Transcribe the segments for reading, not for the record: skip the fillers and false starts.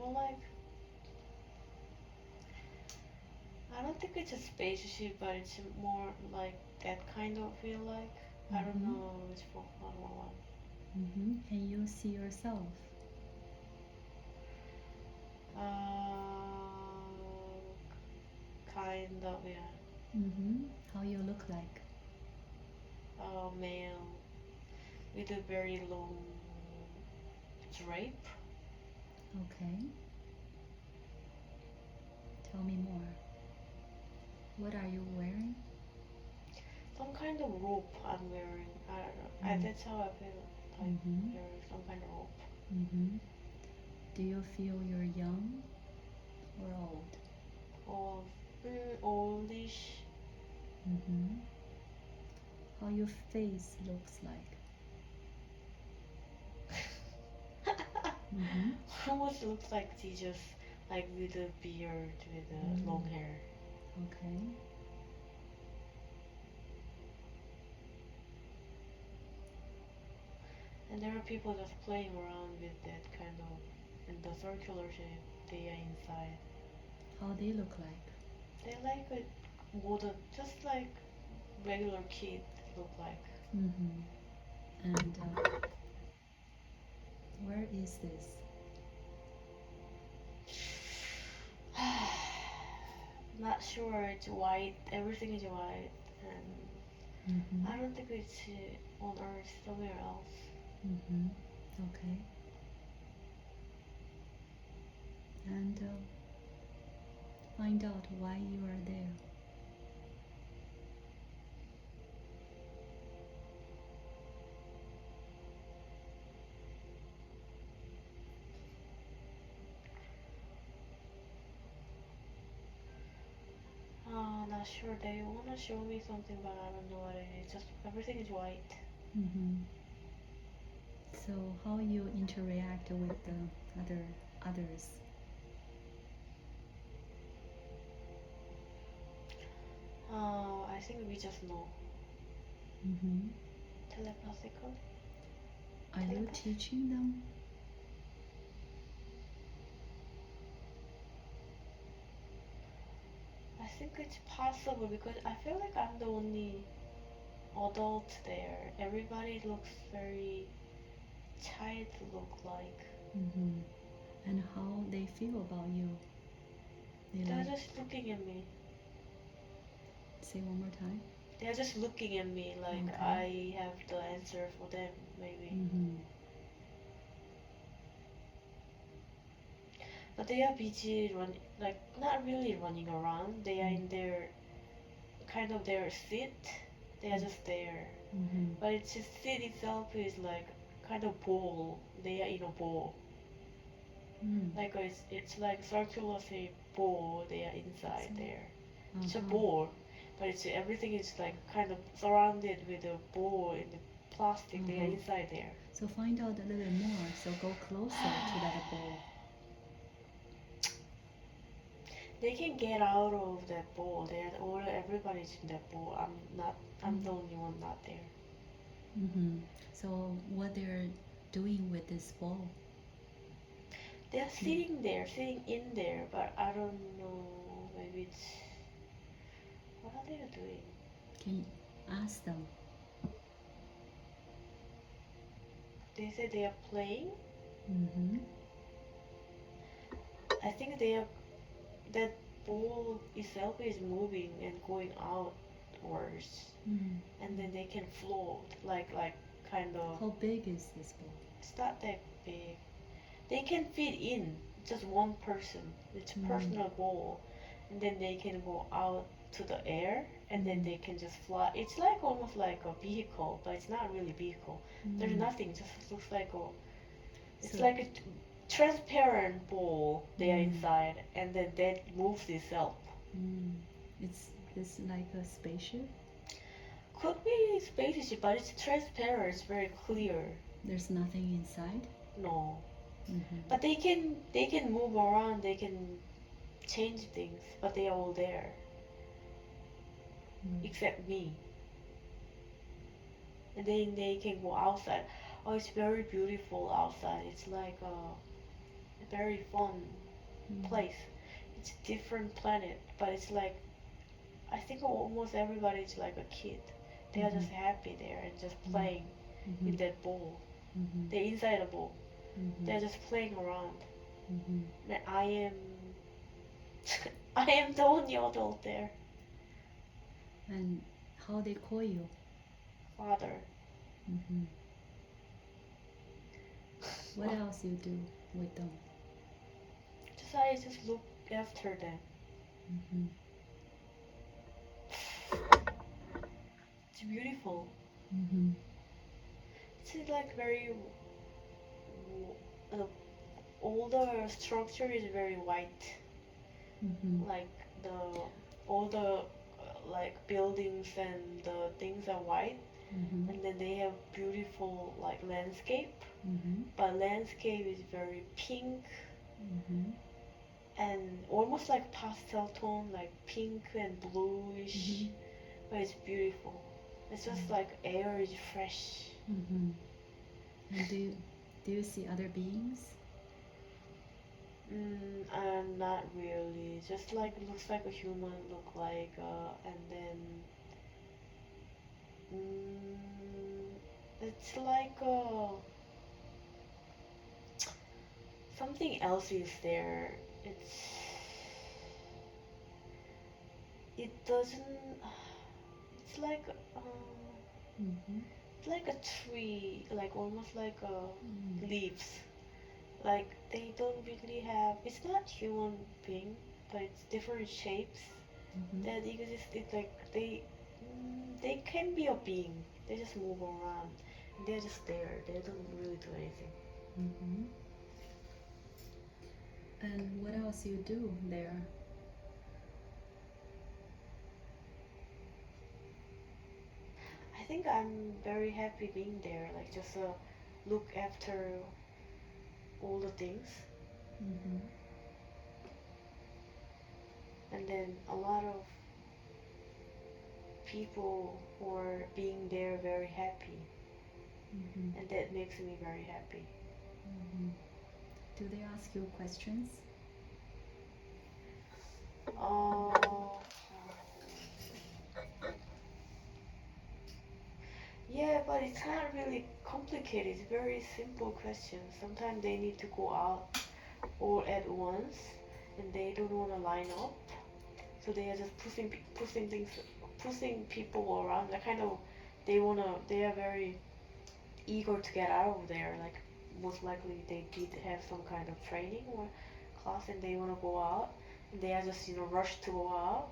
feel like I don't think it's a spaceship, but it's more like that kind of feel like. I don't Mm-hmm. know which one. Mm-hmm. Can you see yourself? Kind of, yeah. Mm-hmm. How you look like? Male with a very long drape. Okay. Tell me more. What are you wearing? Some kind of rope I'm wearing. I don't know. Mm. That's how I feel like Mm-hmm. wearing some kind of rope. Mm-hmm. Do you feel you're young or old? Or oldish. Mm-hmm. How your face looks like? Mm-hmm. Almost looks like Jesus, like with a beard, with long Mm. hair. Okay. And there are people just playing around with that kind of in the circular shape. They are inside. How they look like? They like it more than just like regular kid look like. Mm-hmm. And where is this? Not sure. It's white. Everything is white, and Mm-hmm. I don't think it's on Earth. Somewhere else. Mm-hmm. Okay. And find out why you are there. Not sure. They wanna show me something, but I don't know what it is. Just everything is white. Mm-hmm. So how you interact with the others? I think we just know Mm-hmm. telepathically. Are you Telepathy. teaching them? I think it's possible because I feel like I'm the only adult there. Everybody looks very child look like. Mm-hmm. And how they feel about you? They They're like, just looking at me. say one more time. They're just looking at me like Okay. I have the answer for them, maybe. Mm-hmm. But they are busy like not really running around. They are in their kind of their seat. They are just there. Mm-hmm. But it's just seat itself is like kind of ball. They are in a ball. Mm. Like it's like circular shape ball. They are inside So, there. It's a uh-huh. ball, but it's everything is like kind of surrounded with a ball in the plastic. They are Uh-huh. inside there. So find out a little bit more. So go closer to that ball. They can get out of that ball. They are all everybody's in that ball. I'm not. I'm the only one not there. Mm-hmm. So what they're doing with this ball? They are They sitting there, sitting in there, but I don't know. Maybe it's what are they doing? can ask them. They say they are playing. Mm-hmm. I think they are that ball itself is moving and going outwards, Mm. and then they can float like kind of. How big is this ball? It's not that big. They can fit in just one person. It's a Mm. personal ball, and then they can go out to the air, and then Mm. they can just fly. It's like almost like a vehicle, but it's not really vehicle. There's Mm. nothing. Just looks like a. It's So, like a transparent ball. They are mm. inside, and then that moves itself. Mm. It's like a spaceship. Could be spaceship, but it's transparent. It's very clear. There's nothing inside. No, Mm-hmm. but they can move around. They can change things, but they are all there Mm. except me. And then they can go outside. Oh, it's very beautiful outside. It's like very fun Mm. place. It's a different planet, but it's like I think almost everybody's like a kid. They are just happy there and just playing in that ball. Mhm. They're inside a ball. They're Mhm. just playing around. Mhm. And I am I am the only adult there. And how they call you? Father. Mhm. What else you do with them? Just I just look after them. Mhm. It's beautiful. Mhm. It's like very the all the structure is very white. Mhm. Like the all the like buildings and the things are white, Mhm. and then they have beautiful like landscape. Mhm. But landscape is very pink Mhm. and almost like pastel tone, like pink and bluish. Mhm. But it's beautiful. It's just like air is fresh. Mhm. And do you see other beings? Not really. Just like looks like a human, look like, and then it's like something else is there. It doesn't. It's like Mhm. it's like a tree, like almost like Mm. leaves. Like they don't really have. It's not human being, but it's different shapes Mhm. that exist. It's like they can be a being. They just move around. They're just there. They don't really do anything. Mhm. And what else you do there? I think I'm very happy being there. Like just look after all the things, Mhm. and then a lot of people who are being there very happy, Mhm. and that makes me very happy. Mhm. Do they ask you questions? Uh, yeah, but it's not really complicated. It's very simple questions. Sometimes they need to go out all at once, and they don't want to line up, so they are just pushing things, pushing people around. They kind of, they are very eager to get out of there. Like most likely they did have some kind of training or class, and they want to go out, and they are just rushed to go out.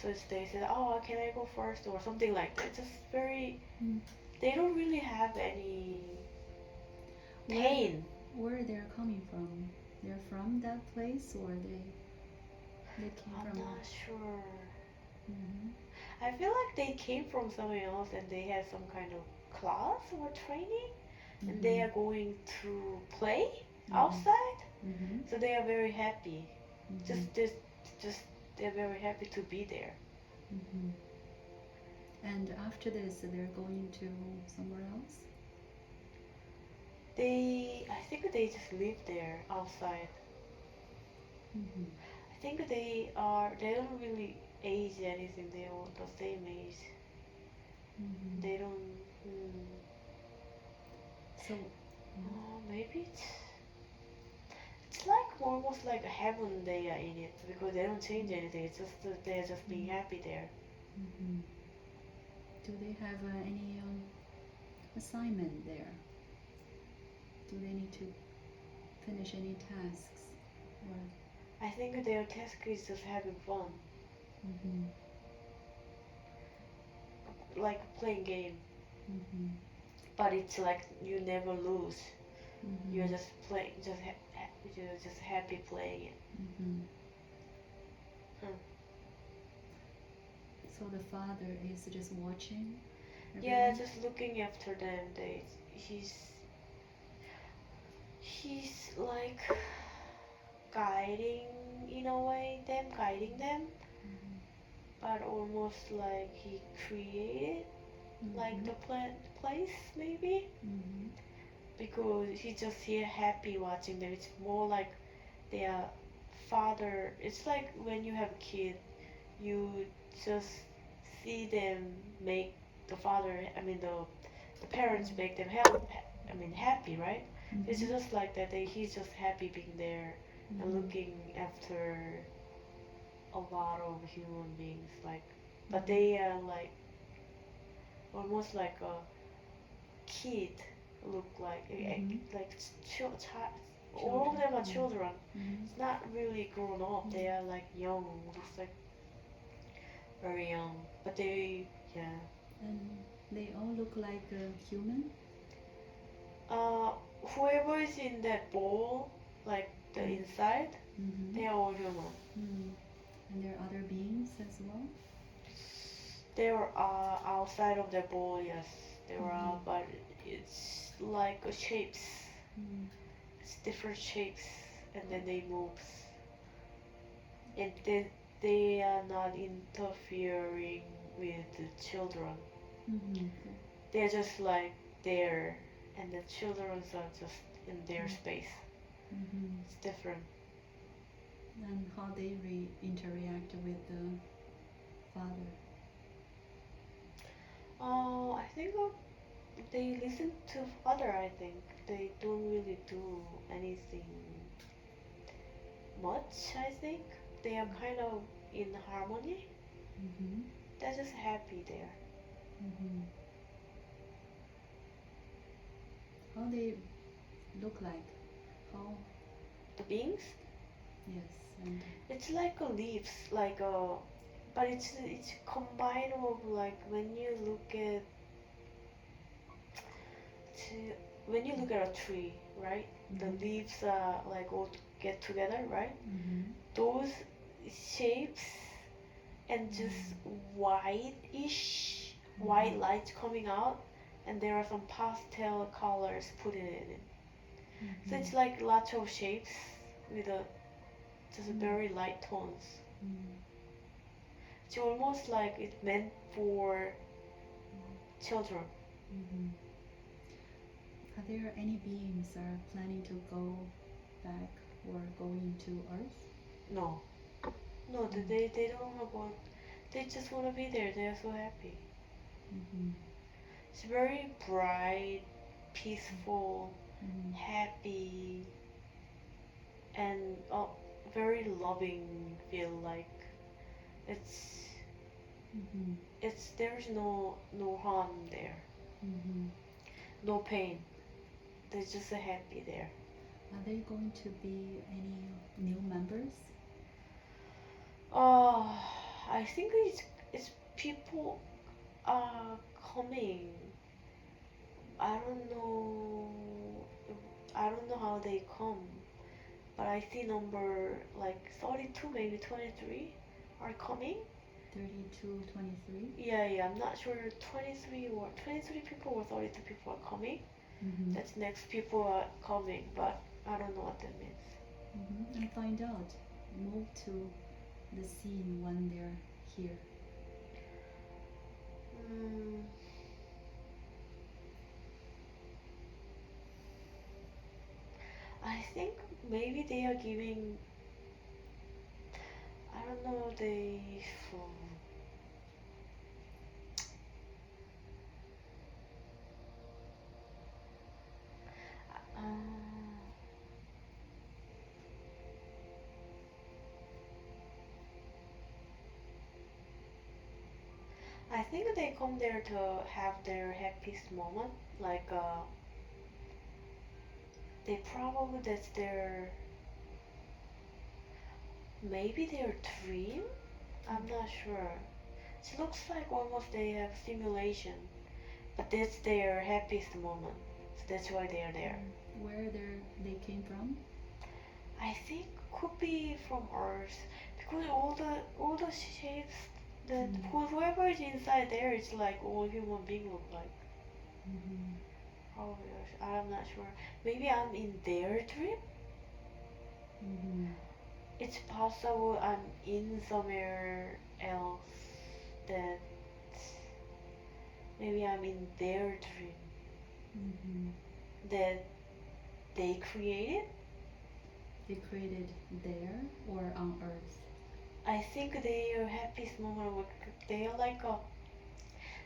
So it's, they said, "Oh, can I go first?" or something like that. It's just very. Mm. They don't really have any Where pain. where they're coming from? They're from that place, or they came I'm from. not sure. Mhm. I feel like they came from somewhere else and they had some kind of class or training, and they Mhm. are going to play Mhm. outside. Mhm. So they are very happy. Mhm. Just they're very happy to be there. Mhm. And after this, they're going to somewhere else. I think they just live there outside. Mhm. I think they don't really age anything. They are the same age. Mhm. They don't, So. Mhm. maybe it's like almost like a heaven they are in it because they don't change anything. It's just that they're just being happy there. Mhm. Do they have any assignment there? Do they need to finish any tasks? Or. I think their task is just having fun, Mhm. like playing game. Mhm. But it's like you never lose. You're Mhm. just playing, you're just happy playing it. Mhm. Hmm. So the father is just watching Yeah, everyone. just looking after them. He's he's like guiding in a way them, guiding them, Mhm. but almost like he created like Mhm. the place maybe Mhm. because he's just here happy watching them. It's more like their father. It's like when you have a kid, you just see them make the father. I mean the parents make them happy, right? It's Mm-hmm. just like that. He's just happy being there and Mm-hmm. looking after a lot of human beings. Like, but Mm-hmm. they are like almost like a kid. Look Mm-hmm. like child. All of Children. them are Yeah. children. Mm-hmm. It's not really grown up. They Yeah. are like young. Looks like very young. But they, yeah. And they all look like a human. Uh, Whoever is in that bowl, like the Mm. inside, Mm-hmm. they are all human. Mm. And there are other beings as well. They are outside of the bowl, yes. They are Mm-hmm. out, but it's like a shapes. Mm. It's different shapes, and then they move, and then they are not interfering with the children. Mm-hmm. They're just like there, and the children are just in their space. Mm-hmm. It's different. And how they interact with the father. I think they listen to father. I think they don't really do anything much. I think they are kind of in harmony. Mm-hmm. They're just happy there. Mm-hmm. How they look like? How? The beings, Yes. And it's like a leaves, like a, but it's combined of like to, when you look at a tree, right? The mm-hmm. leaves are like all get together, right? Mm-hmm. Those shapes and just Mm-hmm. white-ish, Mm-hmm. white light coming out, and there are some pastel colors put in it. So Mm-hmm. it's like lots of shapes with a just very light tones. Mm-hmm. It's almost like it's meant for children. Mm-hmm. Are there any beings are planning to go back or go into Earth? No, no, Mm. they don't know about. They just want to be there. They are so happy. Mm-hmm. It's very bright, peaceful, Mm-hmm. happy, and very loving. Feel like it's Mm-hmm. it's there's no harm there, Mm-hmm. no pain. There's just a happy there. Are there going to be any new members? Uh, I think it's people are coming. I don't know. I don't know how they come, but I see number like 32, maybe 23 are coming. 32, 23? Yeah, yeah. I'm not sure 23 or 23 people or 32 people are coming. Mm-hmm. That's next people are coming, but I don't know what that means. Mm-hmm. And find out. Move to the scene when they're here. Mm, I think maybe they are giving. I don't know. Uh, I think they come there to have their happiest moment. Like they probably that's their maybe their dream. I'm not sure. It looks like almost they have simulation, but that's their happiest moment. So that's why they are there. Where they came from? I think could be from Earth because all the shapes that Mm. whoever is inside there is like all human being look like. Mm-hmm. Oh gosh, I'm not sure. Maybe I'm in their dream. Mm-hmm. It's possible I'm in somewhere else that maybe I'm in their dream Mm-hmm. that they created. they created there or on Earth? I think their happiest moment would they are like a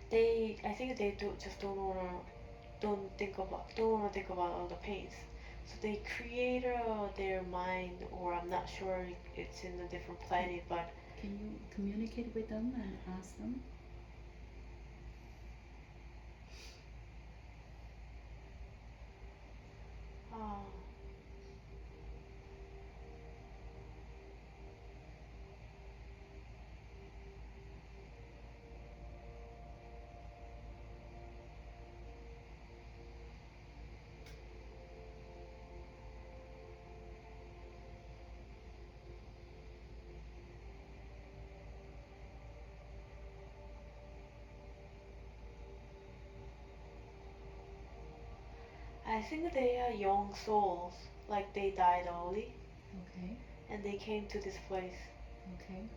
they I think they do just don't wanna think about all the pains. So they create their mind, or I'm not sure it's in a different planet, but Can you communicate with them and ask them? uh, I think they are young souls, like they died early Okay, and they came to this place okay,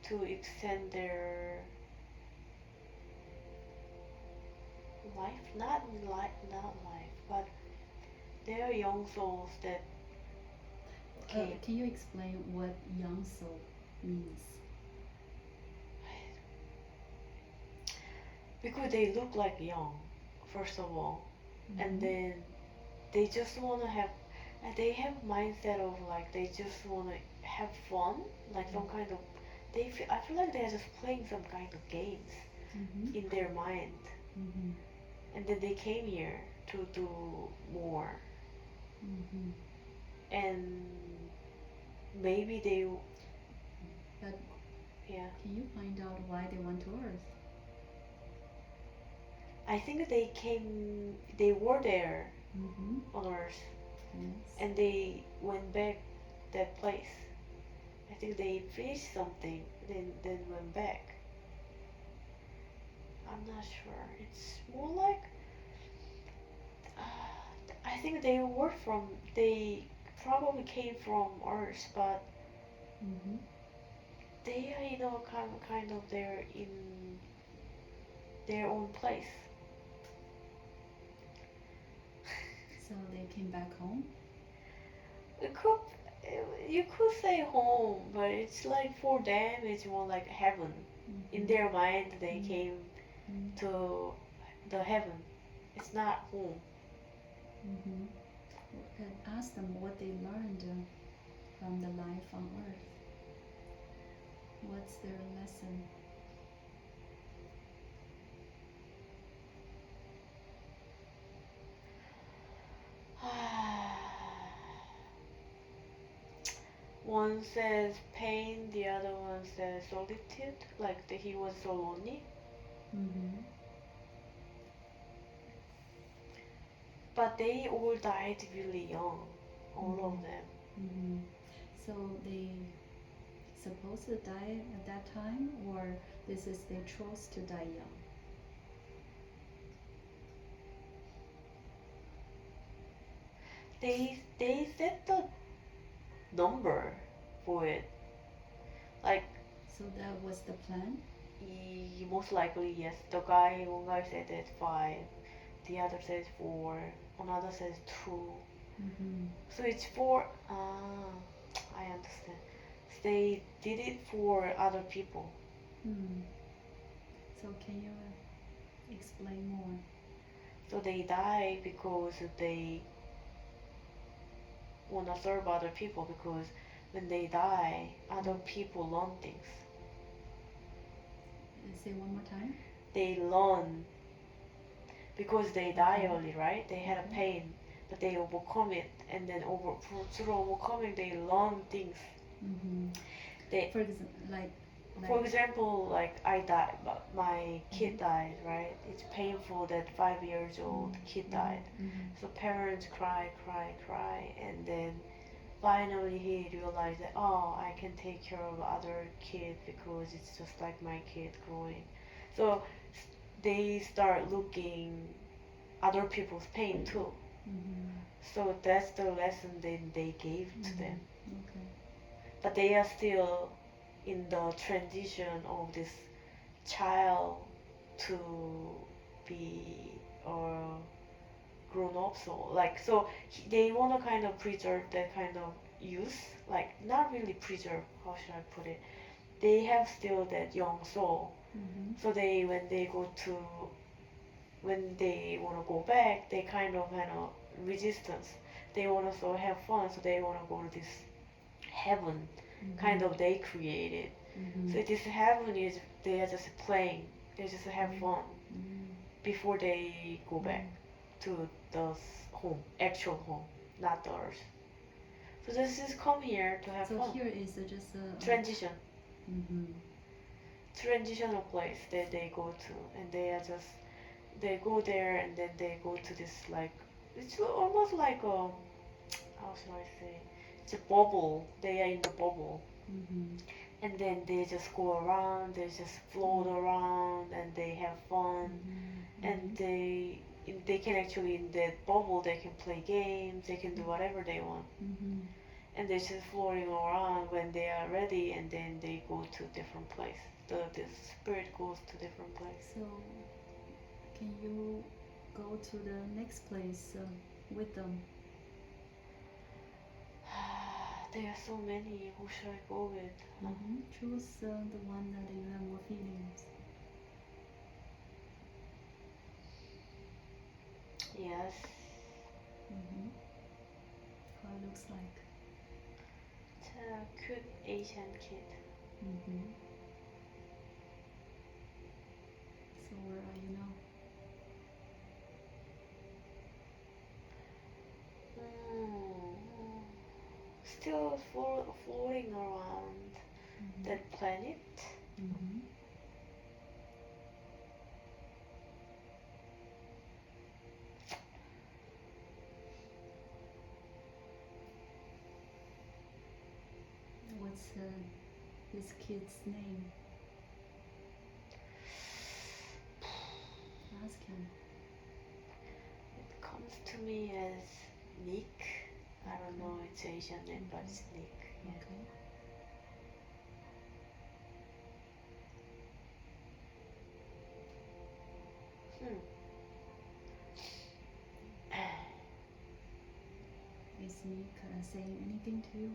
to extend their life, not life, but they are young souls that came can you explain what young soul means? because they look like young, first of all, and Mm-hmm. then they just wanna have, they have mindset of like they just wanna have fun, like some kind of, I feel like they're just playing some kind of games Mm-hmm. in their mind, Mm-hmm. and then they came here to do more, Mm-hmm. and maybe they, But yeah, can you find out why they went to Earth? I think they were there Mm-hmm. on Earth, Yes. and they went back that place. I think they finished something, then went back. I'm not sure. It's more like I think they probably came from Earth, but Mm-hmm. they are kind of they're in their own place. So they came back home? It could you could say home, but it's like for them it's more like heaven. In Mm-hmm. their mind, they came Mm-hmm. to the heaven. It's not home. Mm-hmm. And ask them what they learned from the life on Earth. What's their lesson? One says pain, the other one says solitude, like he was so lonely. Mm-hmm. But they all died really young, all Mm-hmm. of them. Mm-hmm. So they supposed to die at that time, or this is they chose to die young? They set the number for it, like So that was the plan? most likely yes. One guy said it's 5, the other says 4, another says 2. Mm-hmm. So it's 4. Ah, I understand. So they did it for other people. Hmm. So can you explain more? So they die because they wanna serve other people, because when they die, other people learn things. Say one more time. They learn because they die Okay. early, right? They had a Okay. pain, but they overcome it, and then through overcoming, they learn things. Mm-hmm. They, For example, for like. example, like I died, but my kid Mm-hmm. died, right? It's painful that 5 years old kid Mm-hmm. died. Mm-hmm. So parents cry, cry, cry, and then finally he realized that, oh, I can take care of other kids because it's just like my kid growing. So they start looking other people's pain too. Mm-hmm. So that's the lesson they gave to them. Mm-hmm. Okay. But they are still in the transition of this child to be a grown up soul. Like so, they want to kind of preserve that kind of use, like not really preserve, how should I put it? They have still that young soul. So they when they want to go back, they kind of have a resistance. They want to so have fun, so they want to go to this heaven, kind of they created. So this heaven is they are just playing, they just have fun before they go back to the home, actual home, not the earth. So this is come here to have So fun. here is just a Transition, Mhm. transitional place that they go to, and they are just they go there and then they go to this like it's almost like a how should I say? It's a bubble. They are in the bubble, and then they just go around. They just float around and they have fun, and they can actually in that bubble they can play games. They can do whatever they want, and they're just floating around when they are ready, and then they go to different place. The spirit goes to different place. So can you go to the next place with them? There are so many. Who should I go with? Choose the one that you have more feelings. Yes. How it looks like. It's a cute Asian kid. So where are you now? Still floating around that planet. What's this kid's name? Ask him. It comes to me as Nick. I don't know it's Asian name, but it's Nick. Yeah. Okay. Is Nick saying anything to you?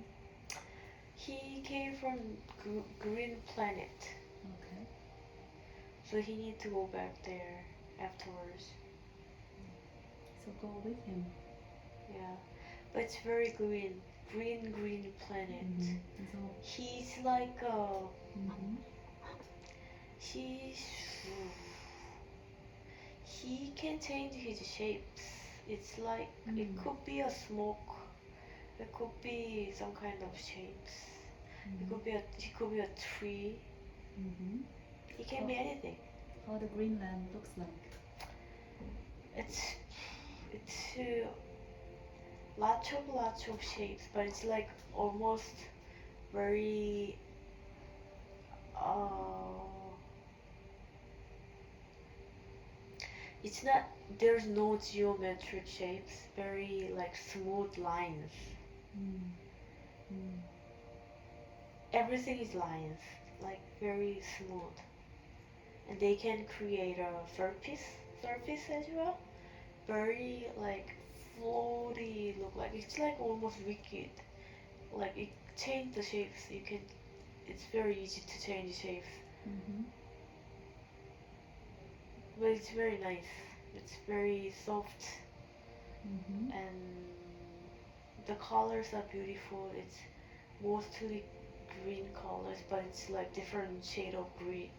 He came from green planet, Okay. so he need to go back there afterwards. So go with him. Yeah, but it's very green planet. So He's like he's he can change his shapes. It's like it could be a smoke. It could be some kind of shapes. It could be a tree. It can be anything. how the Greenland looks like. It's lots of shapes, but it's like almost very it's not there's no geometric shapes, very like smooth lines. Everything is lines, like very smooth. And they can create a surface as well. Very like floaty look like it's like almost wicked. Like it change the shapes. It's very easy to change shapes. But it's very nice. It's very soft and the colors are beautiful. It's mostly green colors, but it's like different shade of green.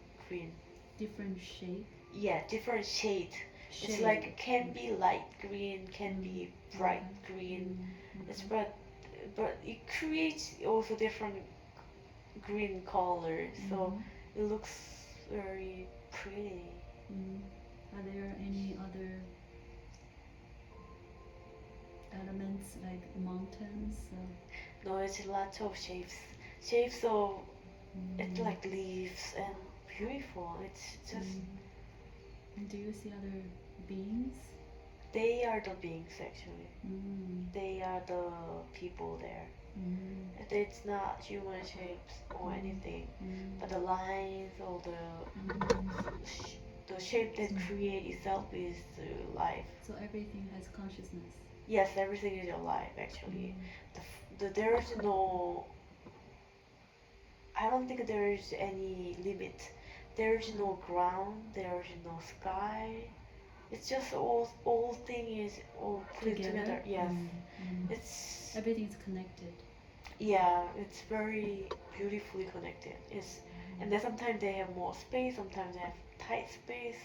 Different shape. Yeah, different shade. It's like can be light green, can be bright green. It's but it creates also different green colors, so it looks very pretty. Are there any other elements like mountains? No, it's lots of shapes. Shapes of it's like leaves and beautiful. It's just Do you see other beings? they are the beings actually. They are the people there. It's not human shapes or anything, but the lines or the shape that create itself is life. So everything has consciousness. Yes, everything is alive actually. there's no, I don't think there's any limit. There's no ground, there's no sky. It's just all thing is all put together. Yes. It's Everything's connected. yeah, it's very beautifully connected. It's and then sometimes they have more space, sometimes they have tight space.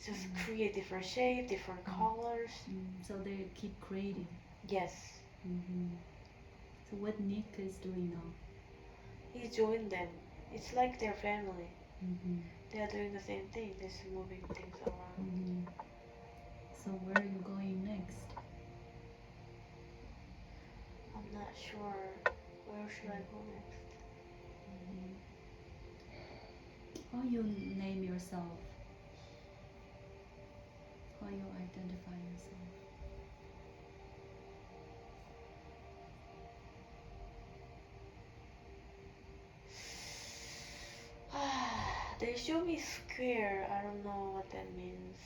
Just create different shape, different colors. So they keep creating. Yes. So what Nick is doing now? He joined them. It's like their family. They are doing the same thing, just moving things around. So where are you going next? I'm not sure. Where should I go next? How you name yourself? How you identify yourself? They show me square. I don't know what that means.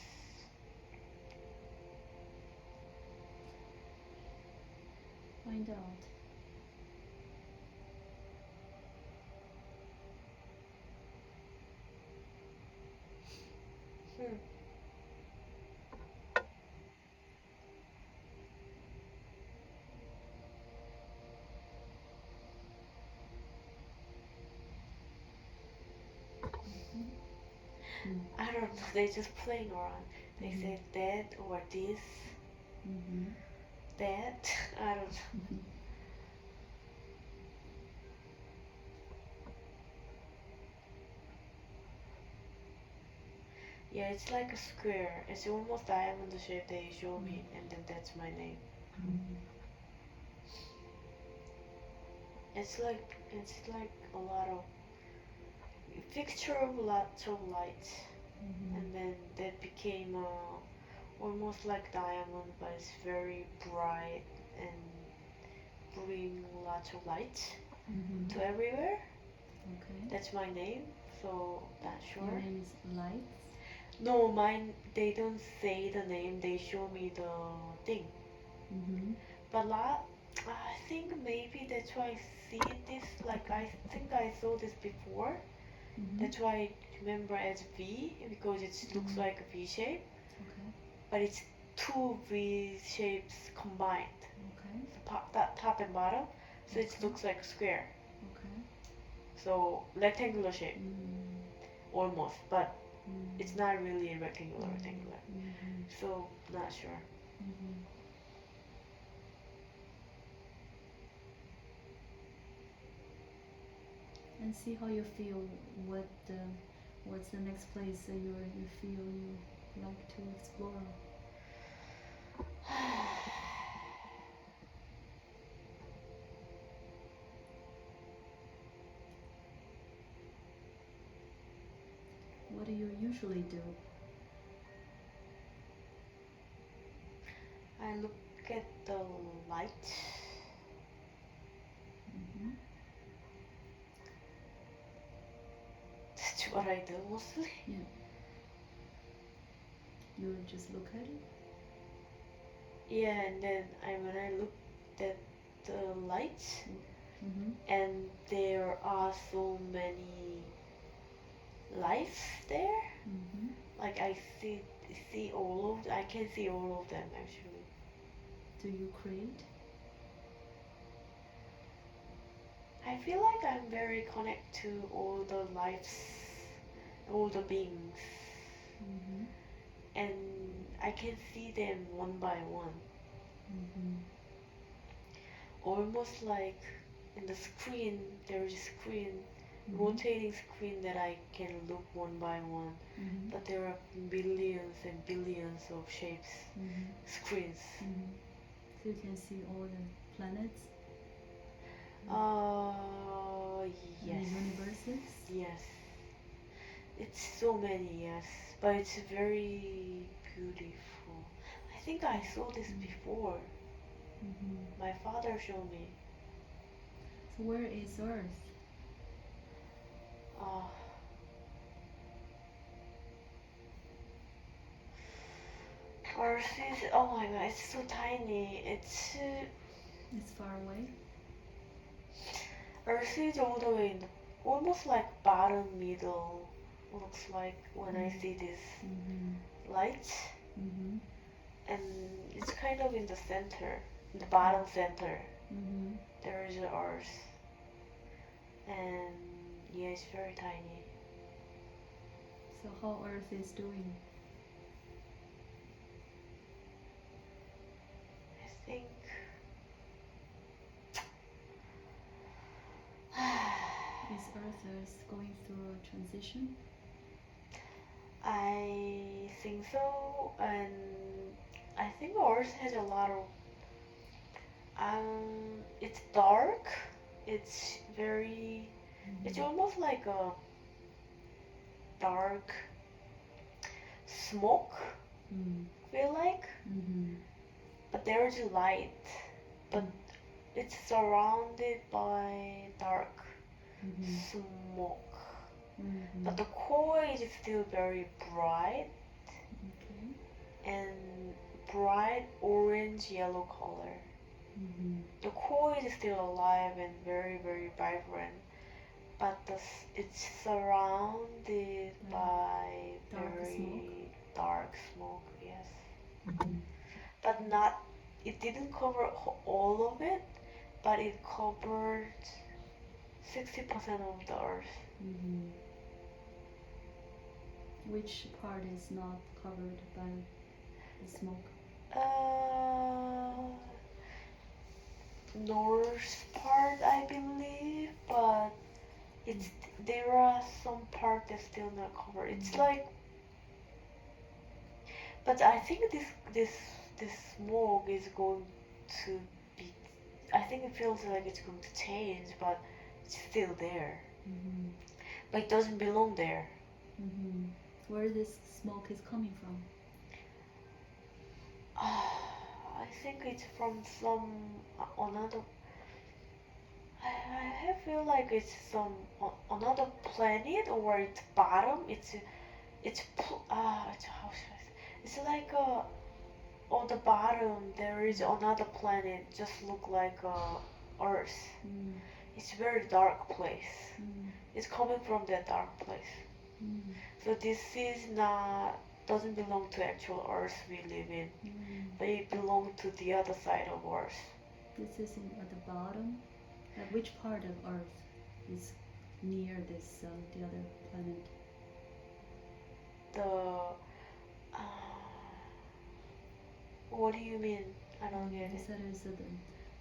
Find out. I don't know. They just playing around. They said that or this. That. I don't know. Yeah, it's like a square. It's almost diamond shape they show me, and then that's my name. It's like a lot of fixture of lots of lights, and then that became almost like diamond, but it's very bright and bring lots of light to everywhere. Okay. That's my name, so not sure. Your name is Lights? No, mine, they don't say the name, they show me the thing. But I think maybe that's why I see this, like I think I saw this before. That's why I remember as V, because it looks like a V shape. Okay. But it's two V shapes combined. Okay. So top and bottom, so it looks like a square. Okay. So rectangular shape, almost, but it's not really a rectangular. So not sure. And see how you feel. What's the next place that you feel you like to explore? What do you usually do? I look at the light. That's what I do mostly. Yeah. You just look at it? Yeah, and then when I look at the lights, and there are so many lights there. Like I see all of I can see all of them actually. Do you create? I feel like I'm very connected to all the lives, all the beings, and I can see them one by one. Almost like in the screen, there is a screen, rotating screen that I can look one by one. But there are billions and billions of shapes, screens. So you can see all the planets? Yes. And the universes? Yes. It's so many, yes. But it's very beautiful. I think I saw this before. My father showed me. So where is Earth? Earth is, oh my god, it's so tiny. It's It's far away. Earth is all the way in the, almost like bottom middle. Looks like when I see this light, and it's kind of in the center, in the bottom center. There is the Earth, and yeah, it's very tiny. So how Earth is doing? I think Is Earth is going through a transition? I think so, and I think Earth has a lot of it's dark. It's very. It's almost like a dark smoke. Feel like, but there's light, but it's surrounded by dark smoke. But the core is still very bright and bright orange yellow color. The core is still alive and very very vibrant, but it's surrounded by Dark very smoke? dark smoke. Yes, but not. It didn't cover all of it, but it covered 60% of the Earth. Which part is not covered by the smoke? North part, I believe, but it's there are some part that's still not covered. It's like, but I think this smoke is going to be. I think it feels like it's going to change, but it's still there. But it doesn't belong there. Where this smoke is coming from? I think it's from some another. I feel like it's some another planet or its bottom. It's how should I say? It's like on the bottom there is another planet. Just look like Earth. It's a very dark place. It's coming from that dark place. So this is not doesn't belong to actual Earth we live in, but it belongs to the other side of Earth. This is at the bottom. Which part of Earth is near this the other planet? What do you mean? I don't get You it. said it's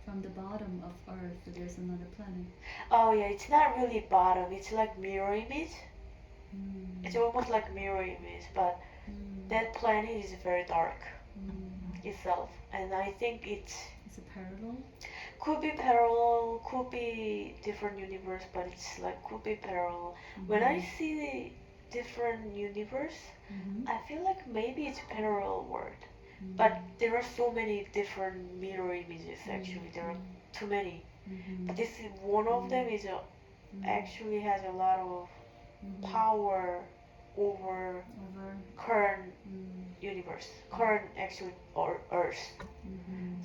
from the bottom of Earth there's another planet. Oh yeah, it's not really bottom. It's like mirror image. It's almost like mirror image, but that planet is very dark itself, and I think It's a parallel. could be parallel, could be different universe, but it's like could be parallel. When I see the different universe, I feel like maybe it's parallel world, but there are so many different mirror images. Actually, there are too many. But this is one of them is actually has a lot of power over current universe, current actual Earth.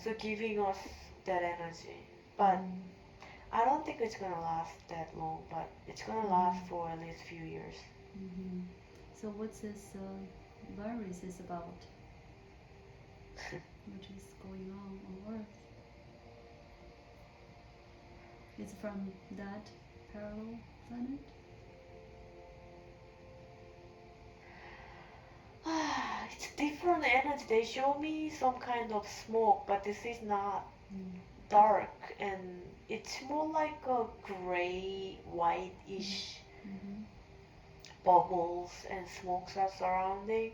So giving us that energy. But I don't think it's gonna last that long, but it's gonna last for at least few years. So what's this virus is about? Which is going on Earth? It's from that parallel planet? It's different energy. They show me some kind of smoke, but this is not dark, and it's more like a gray, white-ish bubbles and smokes are surrounding.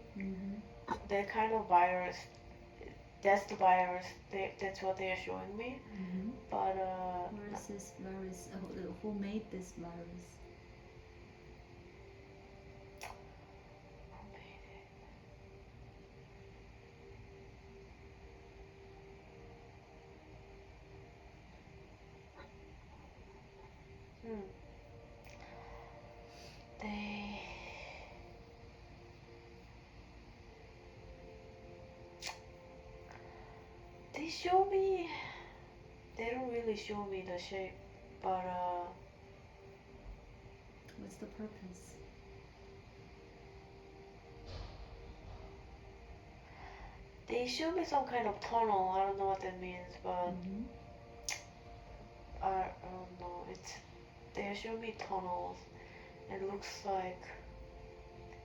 That kind of virus. That's the virus. That's what they are showing me. But where is this virus? Who made this virus? They show me. They don't really show me the shape. but What's the purpose? they show me some kind of tunnel. I don't know what that means, but Mm-hmm. I don't know. They show me tunnels. It looks like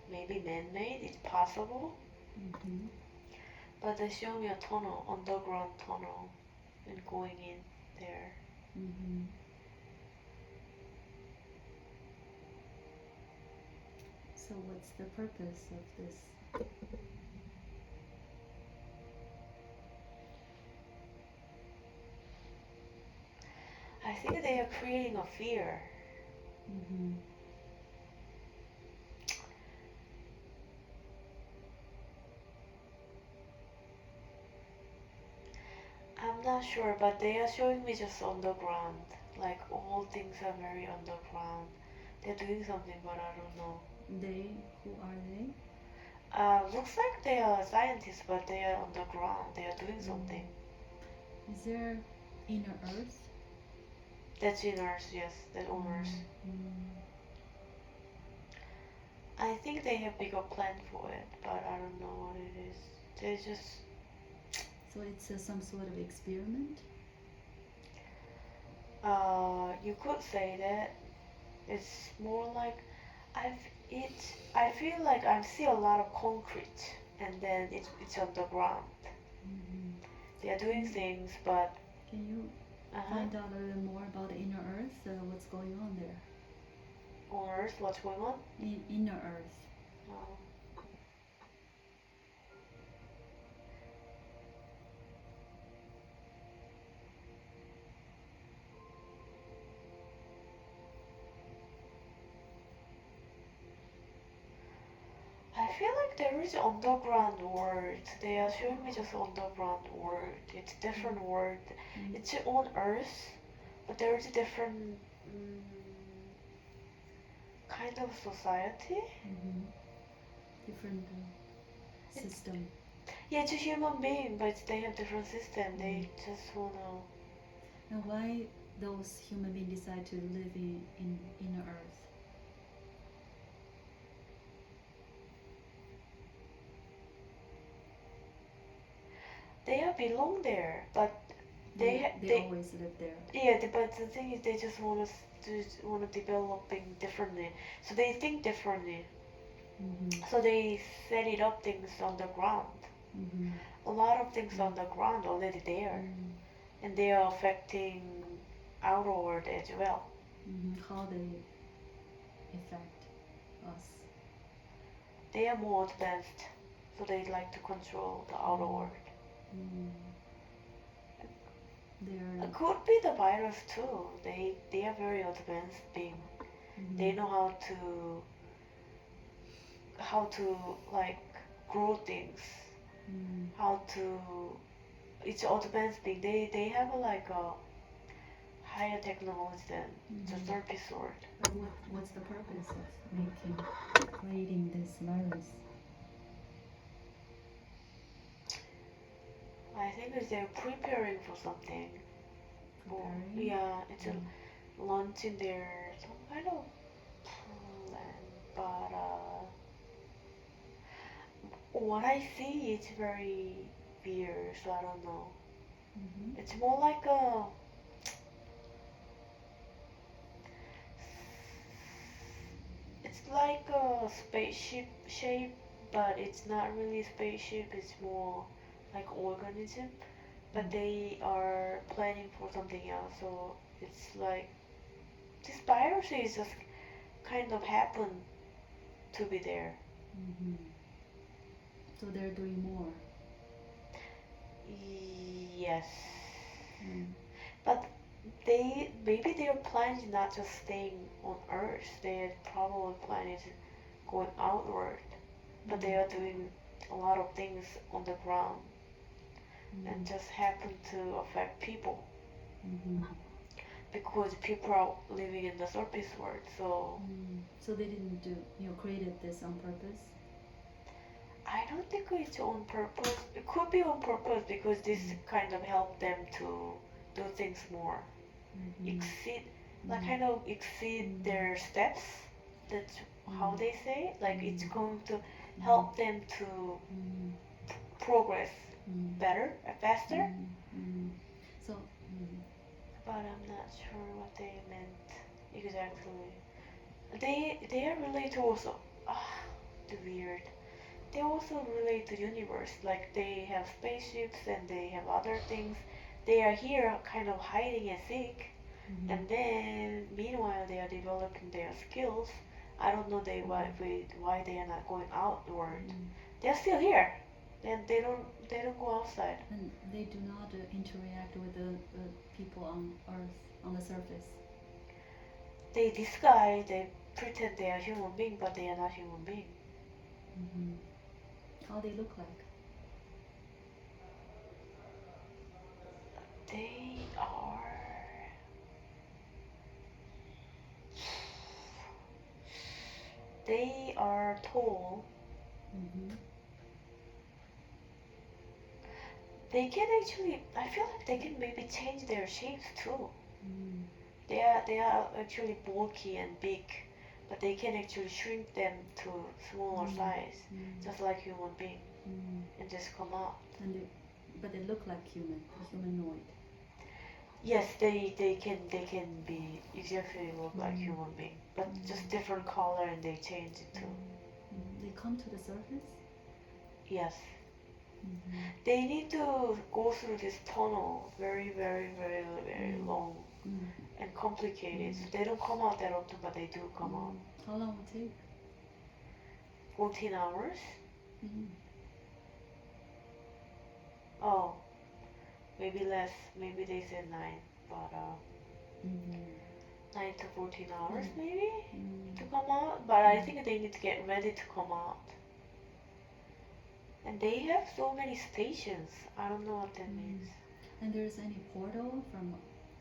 maybe man-made. It's possible, Mm-hmm. but they show me a tunnel, underground tunnel, and going in there. Mm-hmm. So what's the purpose of this? I think they are creating a fear. Mm-hmm. I'm not sure, but they are showing me just underground. Like all things are very underground. They're doing something, but I don't know. They, who are they? Looks like they are scientists, but they are underground. They are doing something. Is there inner earth? That's in Earth, yes, that on Earth. Mm-hmm. I think they have bigger plan for it, but I don't know what it is. They just, So it's some sort of experiment? you could say that it's more like I've it. I feel like I see a lot of concrete, and then it's underground. Mm-hmm. They are doing things, but Can you uh-huh. find out a little more about the inner earth? What's going on there? On Earth, what's going on? In inner earth. Um, I feel like there is underground world. They are showing me just underground world. It's different world. Mm-hmm. It's on Earth, but there is a different kind of society. Mm-hmm. Different system. Yeah, it's a human being, but they have different system. They just wanna. And why those human beings decide to live in inner earth? They are belong there, but They always live there. yeah. But the thing is, they just wanna developing differently. So they think differently. Mm-hmm. So they set it up things on the ground. Mm-hmm. A lot of things on the ground already there, Mm-hmm. and they are affecting outer world as well. Mm-hmm. How they affect us. They are more advanced, so they like to control the outer world. Mm. They're. It could be the virus too. They are very advanced being. Mm-hmm. They know how to like grow things. Mm. How to it's advanced being. They have like a higher technology than the Mm-hmm. surface world. But what's the purpose of creating this virus? I think that they're preparing for something. Or Preparing? yeah, it's a launching their some kind of plan. But what I see, it's very weird. So I don't know. Mm-hmm. It's more like a it's like a spaceship shape, but it's not really a spaceship. It's more like organism. But they are planning for something else. So it's like this virus is just kind of happened to be there. Mm-hmm. So they're doing more. Yes. Mm. But they maybe their plan is not just staying on Earth. Their probably plan is going outward. But they are doing a lot of things on the ground and just happen to affect people Mm-hmm. because people are living in the surface world. So So they didn't created this on purpose? I don't think it's on purpose. It could be on purpose because this kind of helped them to do things more. Mm-hmm. Exceed like kind of exceed their steps. That's how they say it. Like it's going to help them to progress better and faster. So, But I'm not sure what they meant exactly. They are related also. Ah, the weird. They also relate to universe. Like they have spaceships and they have other things. They are here kind of hiding and sick. And then meanwhile they are developing their skills. I don't know why they are not going outward. They're still here. And they don't go outside. and they do not interact with the people on Earth, on the surface. They disguise, they pretend they are human being, but they are not human being. How they look like? They are they are tall. They can actually, I feel like they can maybe change their shapes too. They are actually bulky and big, but they can actually shrink them to smaller size, just like human being, and just come out. But they look like humanoid. Yes, they can be exactly look like human being, but just different color and they change it too. They come to the surface. Yes. They need to go through this tunnel, very, very, very, very long and complicated. So they don't come out that often, but they do come out. How long will it take? 14 hours? Oh, maybe less. Maybe they said 9, but 9 to 14 hours maybe to come out. But I think they need to get ready to come out. And they have so many stations. I don't know what that means. And there's any portal from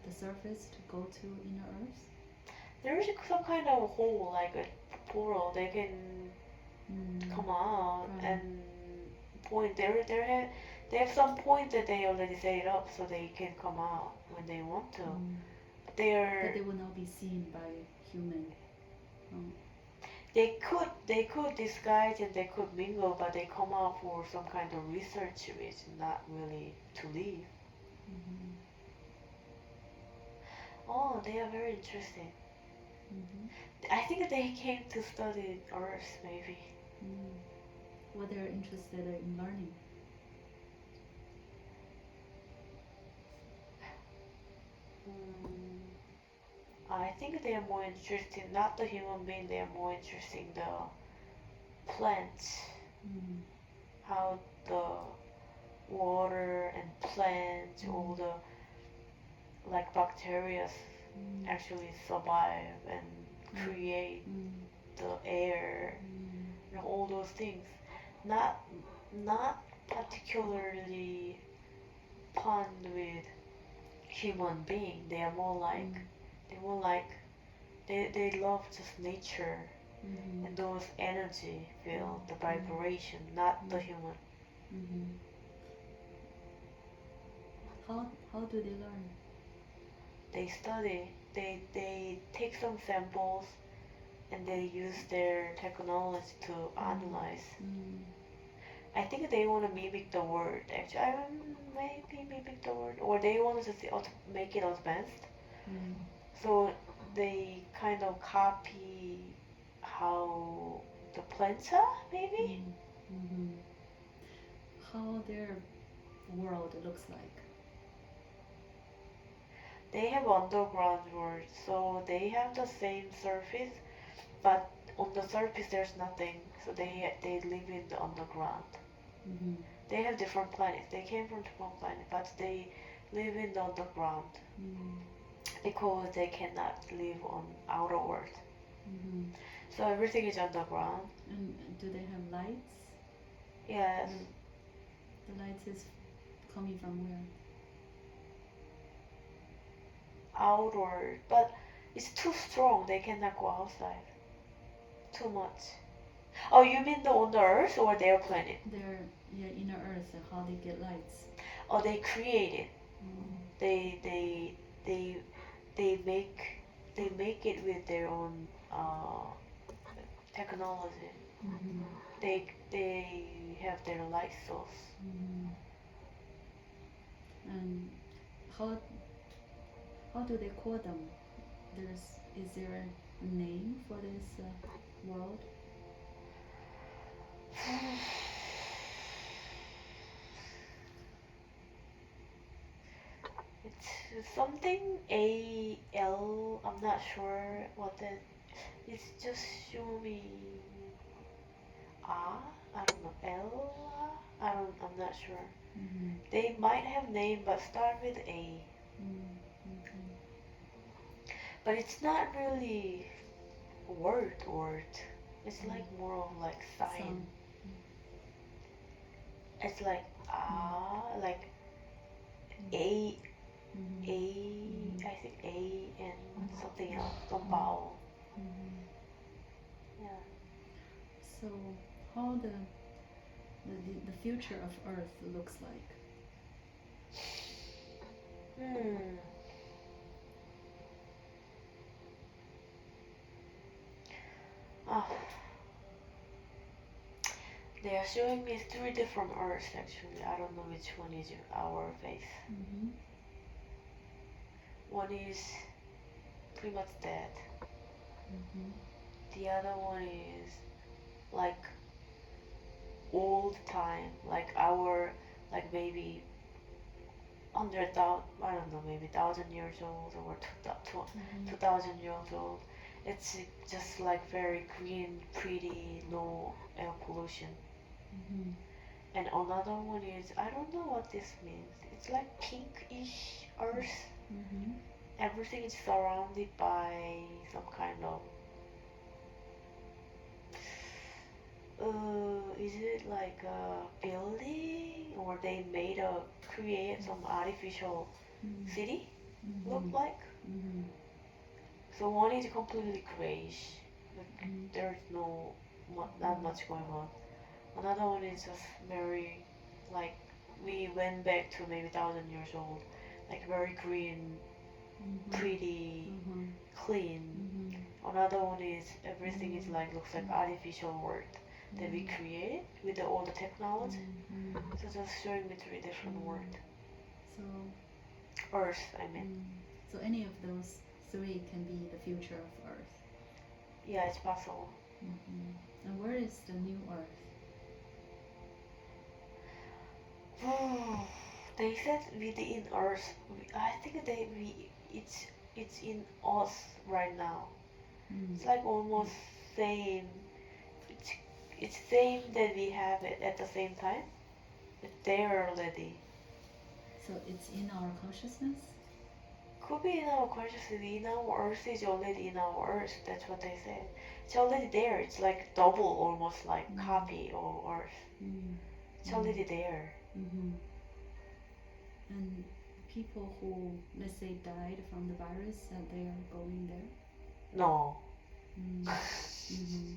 the surface to go to inner Earth? There is some kind of hole, like a portal. They can come out and point. They have some point that they already set it up so they can come out when they want to. But they will not be seen by human. They could disguise and they could mingle, but they come out for some kind of research, which is not really to leave. Oh, they are very interesting. I think they came to study Earth, maybe. What they're interested in learning. I think they are more interested, not the human being, they are more interested in the plants. How the water and plants, all the like bacteria actually survive and create the air and all those things. Not particularly fond with human being. They are more like they love just nature and those energy feel the vibration, not the human. How do they learn? They study. They take some samples and they use their technology to analyze. I think they want to mimic the word. Actually, maybe mimic the word, or they want to make it advanced. So they kind of copy how the plants are, maybe. How their world looks like. They have underground world, so they have the same surface, but on the surface there's nothing. So they live in the underground. They have different planets. They came from different planets, but they live in the underground because they cannot live on outer world. So everything is underground. And do they have lights? Yes. The lights is coming from where? Outward, but it's too strong. They cannot go outside. Too much. Oh, you mean on the Earth or their planet? Their inner Earth, how they get lights. Oh, they create it. They make they make it with their own technology. Mm-hmm. They have their light source. Mm-hmm. And how how do they call them? Is there a name for this world? It's something AL. I'm not sure what that. It's just show me Ah. I don't know L. I don't. I'm not sure. Mm-hmm. They might have name, but start with A. Mm-hmm. But it's not really word. It's like more of like sign. Some. It's like like A Mm-hmm. A. I think A and something else, some Mm-hmm. vowel. Mm-hmm. Yeah. So how the future of Earth looks like? Hmm. Ah, they are showing me three different Earths actually. I don't know which one is our face. Mm-hmm. One is pretty much dead. Mm-hmm. The other one is like old time, like our, like maybe 100,000, I don't know, maybe 1,000 years old or Mm-hmm. 2,000 years old. It's just like very green, pretty, no air pollution. Mm-hmm. And another one is, I don't know what this means. It's like pinkish earth. Mm-hmm. Everything is surrounded by some kind of, is it like a building or they made a, create some artificial Mm-hmm. city, look Mm-hmm. like? Mm-hmm. So one is completely grayish, like Mm-hmm. there's no, not much going on. Another one is just very, like we went back to maybe 1,000 years old, like very green, Mm-hmm. pretty, Mm-hmm. clean. Mm-hmm. Another one is everything is like looks like artificial world that we created with all the technology. Mm-hmm. So just showing me three different world. So, Earth, I mean. so any of those three can be the future of Earth. Yeah, it's possible. Mm-hmm. And where is the new Earth? They said within Earth. I think it's in us right now. Mm. It's like almost same. It's it's same that we have it at the same time. It's there already. So it's in our consciousness? Could be in our consciousness. In our Earth is already in our Earth. That's what they said. It's already there. It's like double, almost like copy of Earth. Mm. It's already there. Mm-hmm. And people who, let's say, died from the virus, they are going there? No. Mm. Mm-hmm.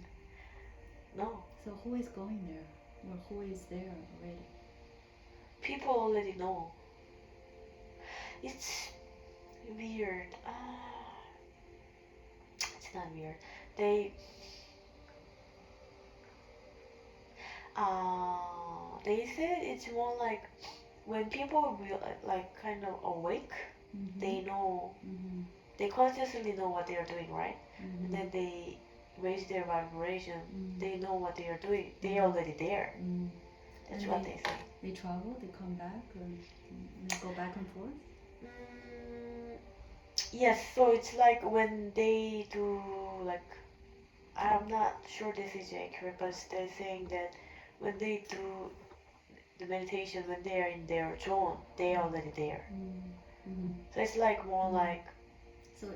No. So who is going there? Or who is there already? People already know. It's weird. It's not weird. They said it's more like when people will like kind of awake, Mm-hmm. they know, Mm-hmm. they consciously know what they are doing, right? Mm-hmm. And then they raise their vibration. They know what they are doing. They Mhm. are already there. Mm. That's And what they say. They travel, they come back, they go back and forth? Mm, yes, so it's like when they do like, I'm not sure this is accurate, but they're saying that when they do the meditation, when they are in their zone, they are already there. Mm-hmm. So it's like more like So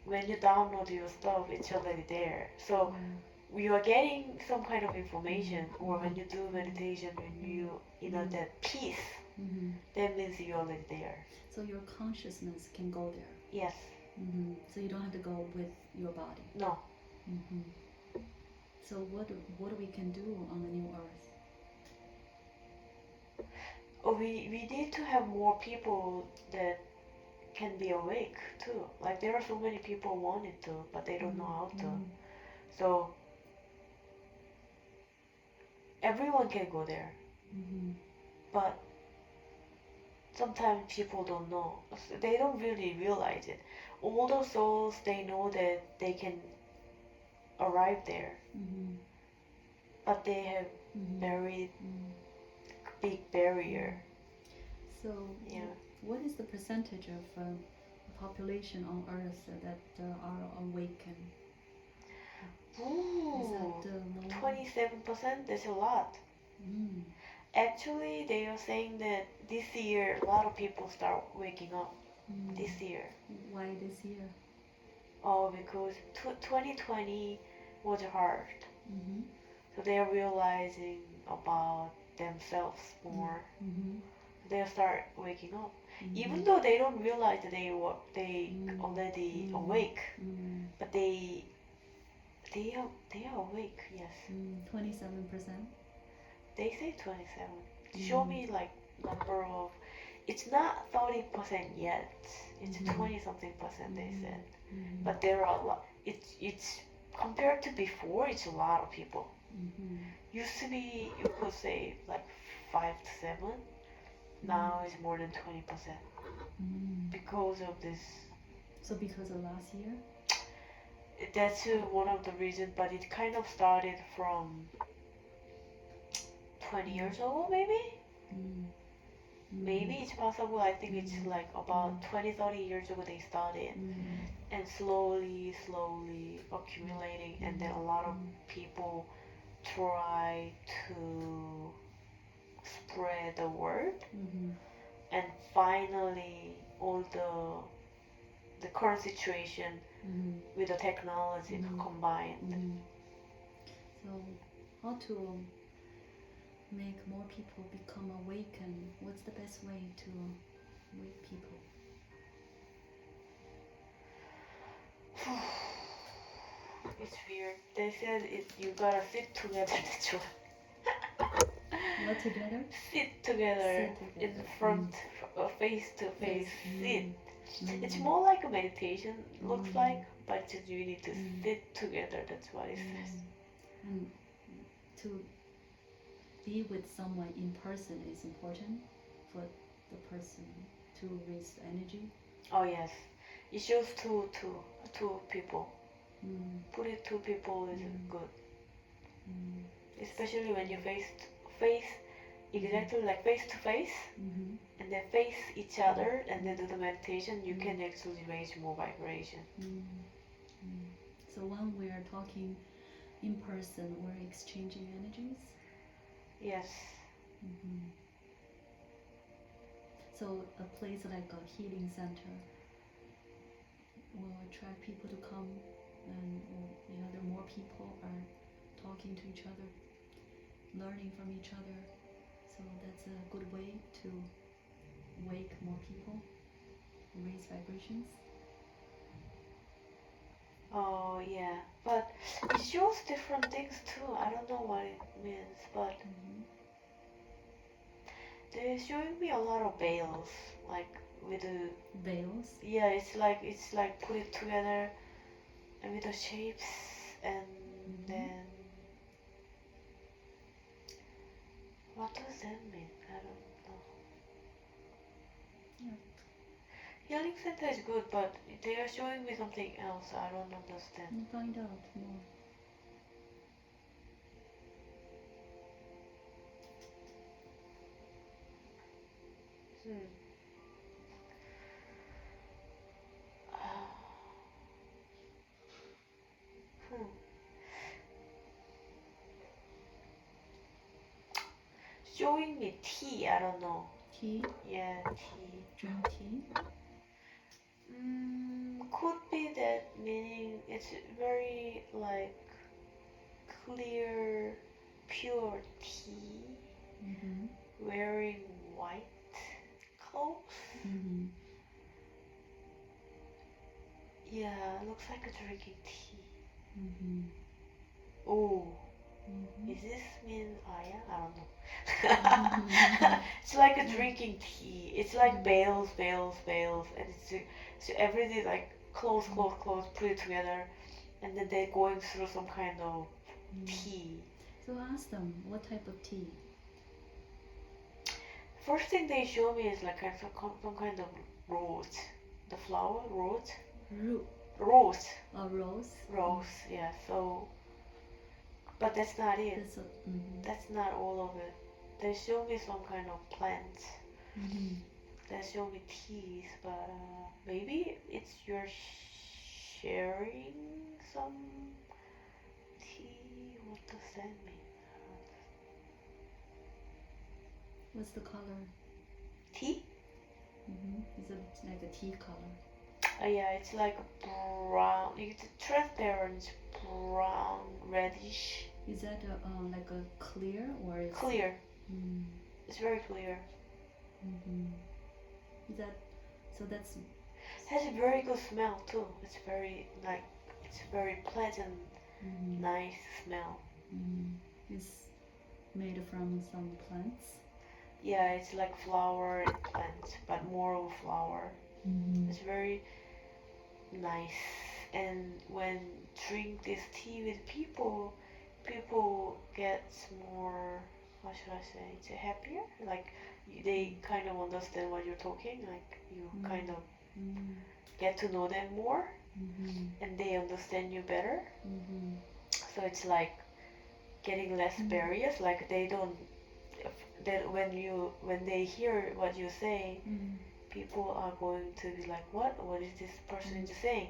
when you download your stuff, it's already there. So you are getting some kind of information, or when you do meditation, when you know that peace, mm-hmm. that means you're already there. So your consciousness can go there. Yes. Mm-hmm. So you don't have to go with your body. No. Mm-hmm. So what we can do on the new Earth? We need to have more people that can be awake too. Like there are so many people wanting to, but they don't know how to. So everyone can go there, but sometimes people don't know. They don't really realize it. All the souls, they know that they can arrive there, but they have very big barrier. So, Yeah. what is the percentage of population on Earth that are awakened? Is that Ooh, more? 27%. That's a lot. Mm. Actually, they are saying that this year a lot of people start waking up. This year. Why this year? Oh, because 2020 was hard. So they are realizing about themselves more. They start waking up, even though they don't realize that they already awake, but they are awake. Yes. 27%. They say 27. Show me like number of. It's not 30% yet. It's 20 something percent they said. But there are a lot. It's compared to before. It's a lot of people. Used to be you could say like 5 to 7. Now it's more than 20% because of this. So because of last year? That's one of the reasons, but it kind of started from 20 years ago, maybe. Maybe it's possible. I think it's like about 20-30 years ago they started, and slowly accumulating, and then a lot of people try to spread the word, and finally all the current situation with the technology combined. So, how to make more people become awakened? What's the best way to wake people? It's weird. They said you gotta sit together. What together? Sit together Sit in together. front, face to face. Sit. It's Mm. more like a meditation, looks like, but just you need to sit together. That's what it says. And to be with someone in person is important for the person to raise energy. Oh yes, it shows two people. Put it two people is good, especially when you face exactly like face to face, and then face each other, and then do the meditation. You can actually raise more vibration. So when we are talking in person, we're exchanging energies. Yes. So a place like a healing center will attract people to come, and the more people are talking to each other, learning from each other. So that's a good way to wake more people, raise vibrations. Oh yeah, but it shows different things too. I don't know what it means, but they're showing me a lot of veils, like with the Veils. yeah. It's like put it together, and with the shapes, and then what does that mean? I don't know. Yeah. Healing center is good, but they are showing me something else. I don't understand. And find out more. Hmm. Showing me tea. I don't know. Tea. Yeah, tea. Drink tea. Could be that meaning it's very like clear, pure tea, wearing white clothes. Yeah, looks like a drinking tea. Oh, Is this mean Aya? I don't know. It's like a drinking tea. It's like bales, bales, bales, and so everything like close, close, close, put it together, and then they're going through some kind of tea. So ask them what type of tea. First thing they show me is like some kind of rose, the flower rose, Root rose, or rose. rose. Yeah. So, but that's not it. That's a, That's not all of it. They show me some kind of plants. They show me teas, but maybe it's you're sharing some tea. What does that mean? What's the color? Tea? Is it like a tea color? Yeah, it's like brown. It's transparent, brown, reddish. Is that like a clear or is Clear. Mm. It's very clear. Is that so? That's Has a very good smell too. It's very like it's very pleasant, nice smell. It's made from some plants. Yeah, it's like flower and plant, but more of flower. It's very nice. And when drink this tea with people, people get more. How should I say? It's happier. Like they kind of understand what you're talking. Like you kind of get to know them more, and they understand you better. So it's like getting less barriers. Like they don't. That when they hear what you say, people are going to be like, what is this person saying?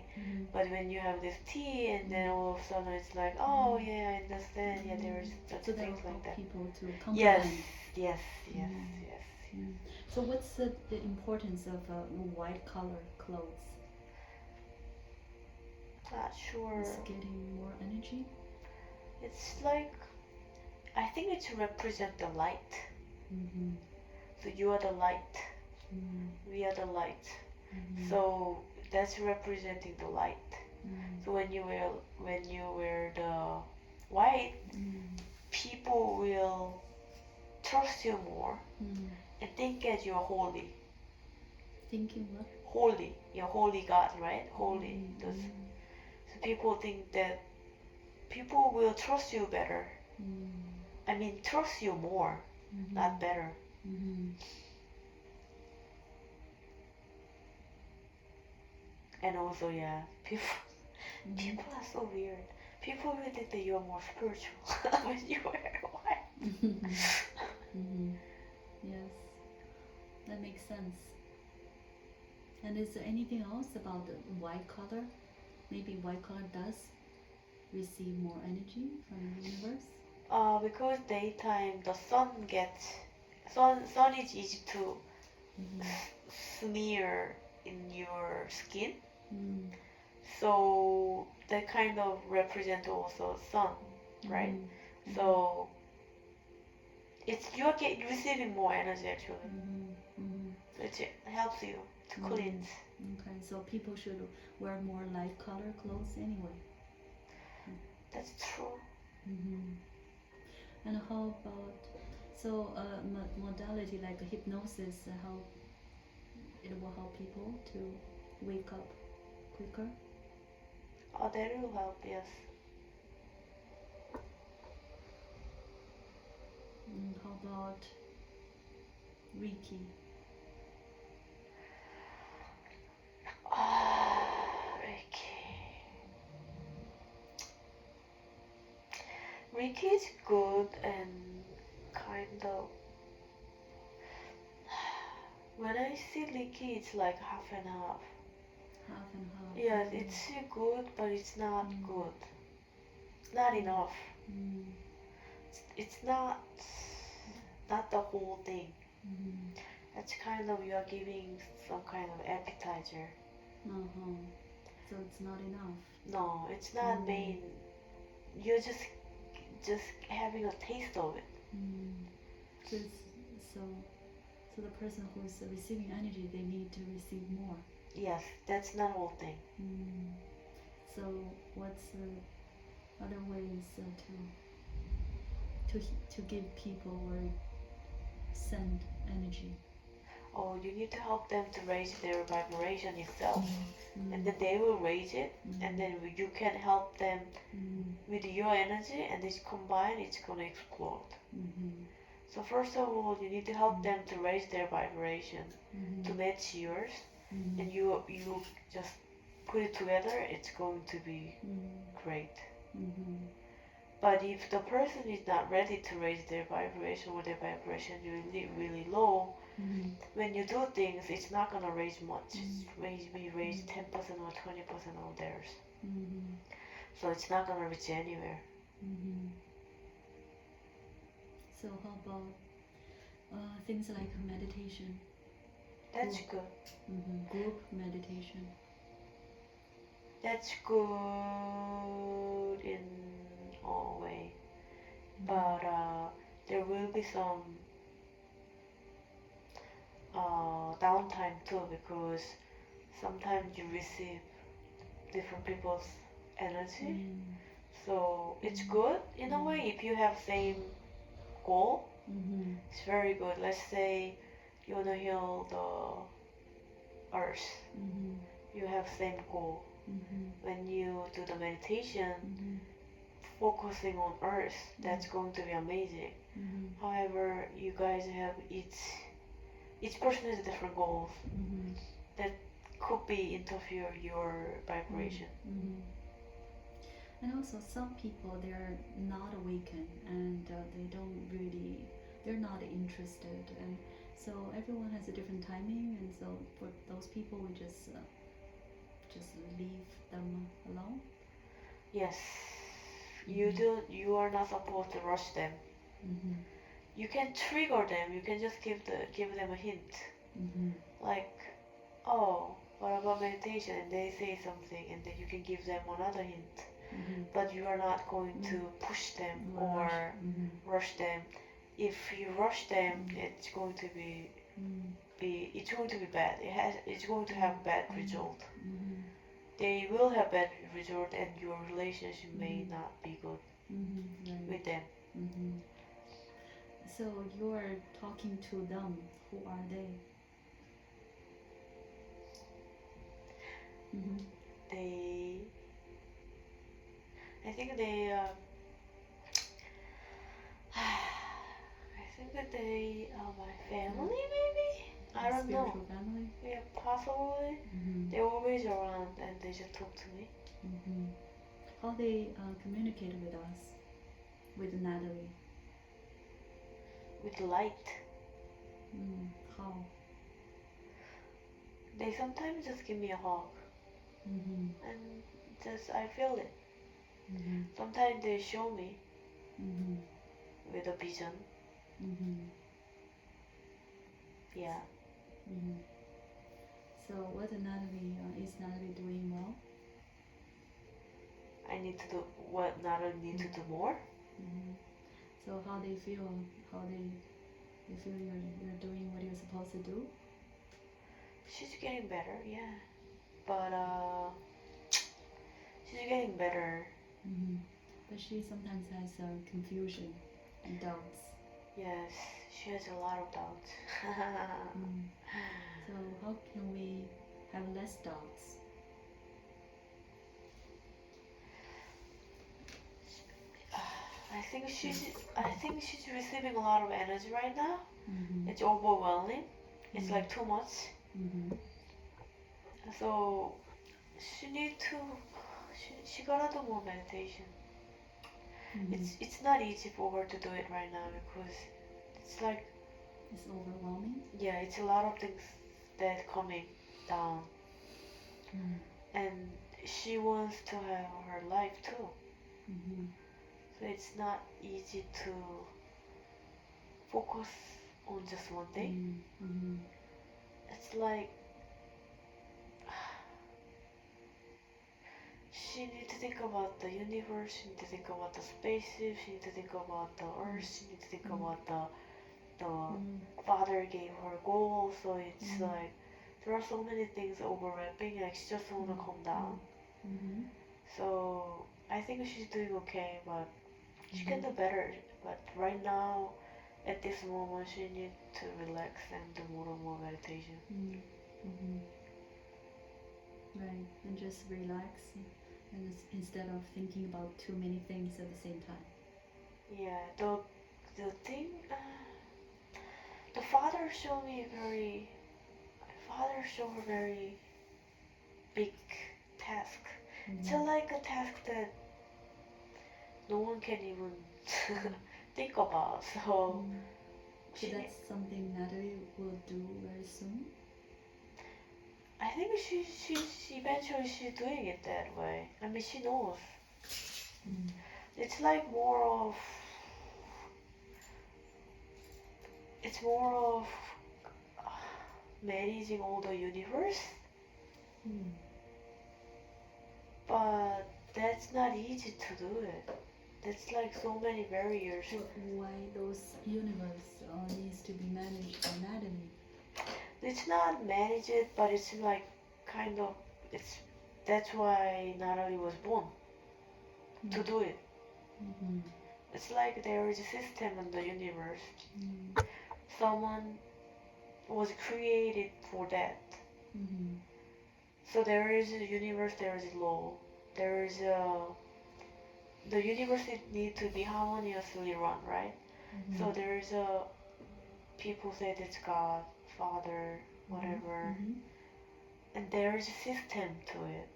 But when you have this tea, and then all of a sudden it's like, oh yeah, I understand. Yeah, there is such So things that will like help that. people to Yes, comprehend. yes. So what's the importance of white color clothes? Not sure. It's getting more energy. It's like I think it represents the light. So you are the light. We are the light. So that's representing the light. So when you wear the white, people will trust you more and think that you're holy. Thinking what? Holy, you're holy God, right? Holy. So people think that people will trust you better. I mean, trust you more, not better. And also, yeah, people are so weird. People will think that you're more spiritual when you wear white. Yes, that makes sense. And is there anything else about the white color? Maybe white color does receive more energy from the universe? Because daytime the sun is easy to smear in your skin. So that kind of represent also sun, right? So it's you're receiving more energy actually. It helps you to cleanse. Okay, so people should wear more light color clothes anyway. That's true. And how about modality like hypnosis? How it will help people to wake up quicker? Oh, that will help, yes. How about Reiki? Reiki is good and kind of. When I see Reiki, it's like half and half. Half and half. Yes, it's good, but it's not good. It's not enough. It's not the whole thing. It's kind of you are giving some kind of appetizer. So it's not enough. No, it's not main. You're just having a taste of it. So the person who is receiving energy, they need to receive more. Yes, that's not whole thing. So what's the other ways to to give people or send energy? Oh, you need to help them to raise their vibration itself, Mm. and then they will raise it, and then you can help them Mm. with your energy, and this combined, it's gonna explode. Mm-hmm. So first of all, you need to help them to raise their vibration Mm-hmm. to match yours, Mm-hmm. and you just put it together. It's going to be Mm-hmm. great. Mm-hmm. But if the person is not ready to raise their vibration, or their vibration really really low, Mm-hmm. when you do things, it's not gonna raise much. It's Mm-hmm. maybe raise 10% or 20% of theirs. Mm-hmm. So it's not gonna reach anywhere. Mm-hmm. So how about things like meditation? That's Group. good. Mm-hmm. Group meditation. That's good in all way. But there will be some downtime too, because sometimes you receive different people's energy. Mm. So it's good in a way if you have same goal. Mm-hmm. It's very good. Let's say you wanna heal the earth. Mm-hmm. You have same goal. Mm-hmm. When you do the meditation, Mm-hmm. focusing on earth, that's going to be amazing. Mm-hmm. However, you guys have each person has different goals Mm-hmm. that could be interfere your vibration. Mm-hmm. And also, some people they're not awakened and they're not interested, and so everyone has a different timing, and so for those people, we just leave them alone. Yes, Mm-hmm. you are not supposed to rush them. Mm-hmm. You can trigger them. You can just give them a hint, Mm-hmm. like, oh, what about meditation? And they say something, and then you can give them another hint. Mm-hmm. But you are not going to push them or Mm-hmm. rush them. If you rush them, Mm. it's going to Mm. it's going to be bad. It's going to have bad result. Mm-hmm. They will have bad result, and your relationship may Mm-hmm. not be good Mm-hmm. Right. with them. Mm-hmm. So you're talking to them. Who are they? Mm-hmm. They, I think they, I think that they are my family, maybe. I don't know. Spiritual family. Yeah, possibly. Mm-hmm. They're always around, and they just talk to me. Mm-hmm. How they communicate with us, with Natalie. With light. Mm. How? They sometimes just give me a hug, Mm-hmm. and just I feel it. Mm-hmm. Sometimes they show me Mm-hmm. with a vision. Mm-hmm. Yeah. Mm-hmm. So what Natalie is Natalie doing well? I need to do what Natalie need to do more. Mm-hmm. So how they feel? How they feel you're doing what you're supposed to do? She's getting better, yeah. But she's getting better. Mm-hmm. But she sometimes has confusion and doubts. Yes, she has a lot of doubts. Mm. So how can we have less doubts? I think she's receiving a lot of energy right now. Mm-hmm. It's overwhelming. It's like too much. Mm-hmm. So she need to she gotta do more meditation. Mm-hmm. It's not easy for her to do it right now, because it's like, It's overwhelming. yeah, it's a lot of things that coming down, Mm-hmm. and she wants to have her life too. Mm-hmm. So it's not easy to focus on just one thing. Mm-hmm. It's like she needs to think about the universe, she needs to think about the spaceship, she needs to think about the earth, she needs to think about the father gave her goals. So it's like there are so many things overlapping, and she just wanna calm down. Mm-hmm. So I think she's doing okay, but She can do better, but right now, at this moment, she needs to relax and do more and more meditation. Right, and just relax, and instead of thinking about too many things at the same time. Yeah, the thing, the father showed me very, father showed a very big task. It's like a task that no one can even think about. So So that's something Natalie will do very soon. I think she eventually she's doing it that way. I mean, she knows. It's like more of, it's more of managing all the universe, but that's not easy to do it. That's like so many barriers. So why those universe needs to be managed by Natalie? It's not manage it, but it's like kind of, it's, that's why Natalie was born, to do it. It's like there is a system in the universe. Someone was created for that. So there is a universe, there is law, there is a, the universe need to be harmoniously run, right? So there is a, people say it's God, Father, whatever, and there is a system to it.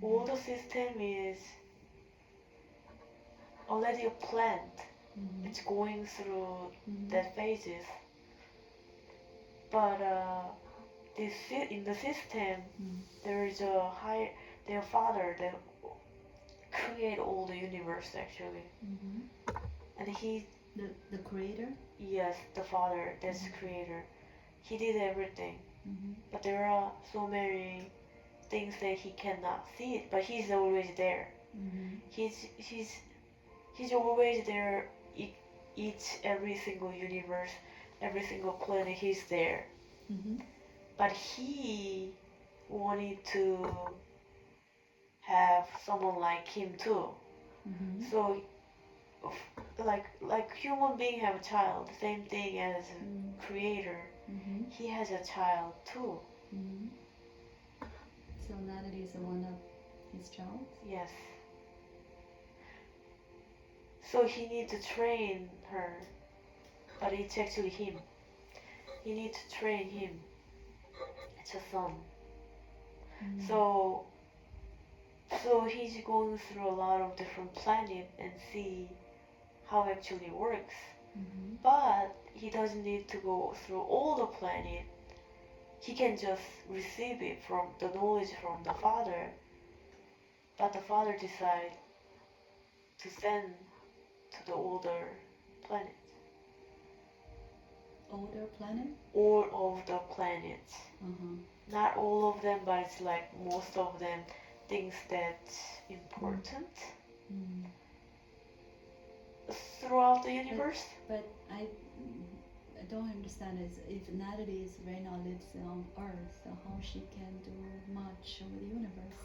All the system is already planned. It's going through that phases. But this in the system, there is a high, their father that create all the universe actually, and he, the creator. yes, the father that's creator. He did everything, but there are so many things that he cannot see it, but he's always there. He's always there. Each every single universe, every single planet, he's there. But he wanted to have someone like him too. So like human being have a child, same thing as creator. He has a child too. So Natalie is one of his child. Yes. So he needs to train her, but it's actually him. He needs to train him. It's a son. So he's going through a lot of different planets and see how it actually works. But he doesn't need to go through all the planets. He can just receive it from the knowledge from the father. But the father decides to send to the older planets. Older planet? All of the planets. Not all of them, but it's like most of them, things that's important throughout the universe. But I don't understand is if Natalie is right now lives on Earth, how she can do much with the universe.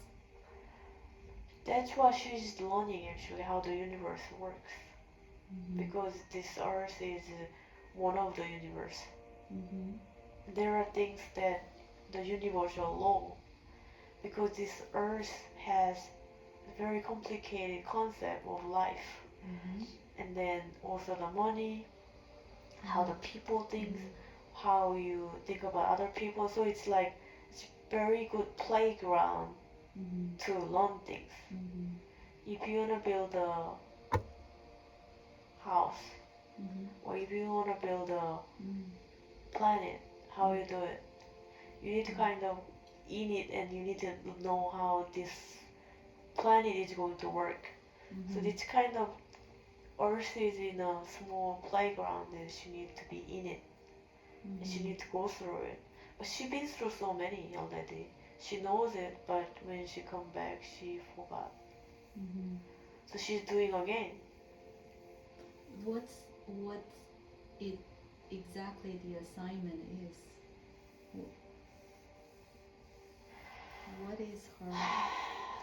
That's why she's learning actually how the universe works. Because this Earth is one of the universe. There are things that the universal law, because this Earth has a very complicated concept of life, and then also the money, how the people think, how you think about other people. So it's like it's very good playground to learn things. If you wanna build a house, or if you wanna build a planet, how you do it, you need to kind of in it, and you need to know how this planet is going to work. So it's kind of, Earth is in a small playground and she needs to be in it. And she needs to go through it. But she's been through so many already. She knows it, but when she come back, she forgot. So she's doing again. What it exactly the assignment is? What is her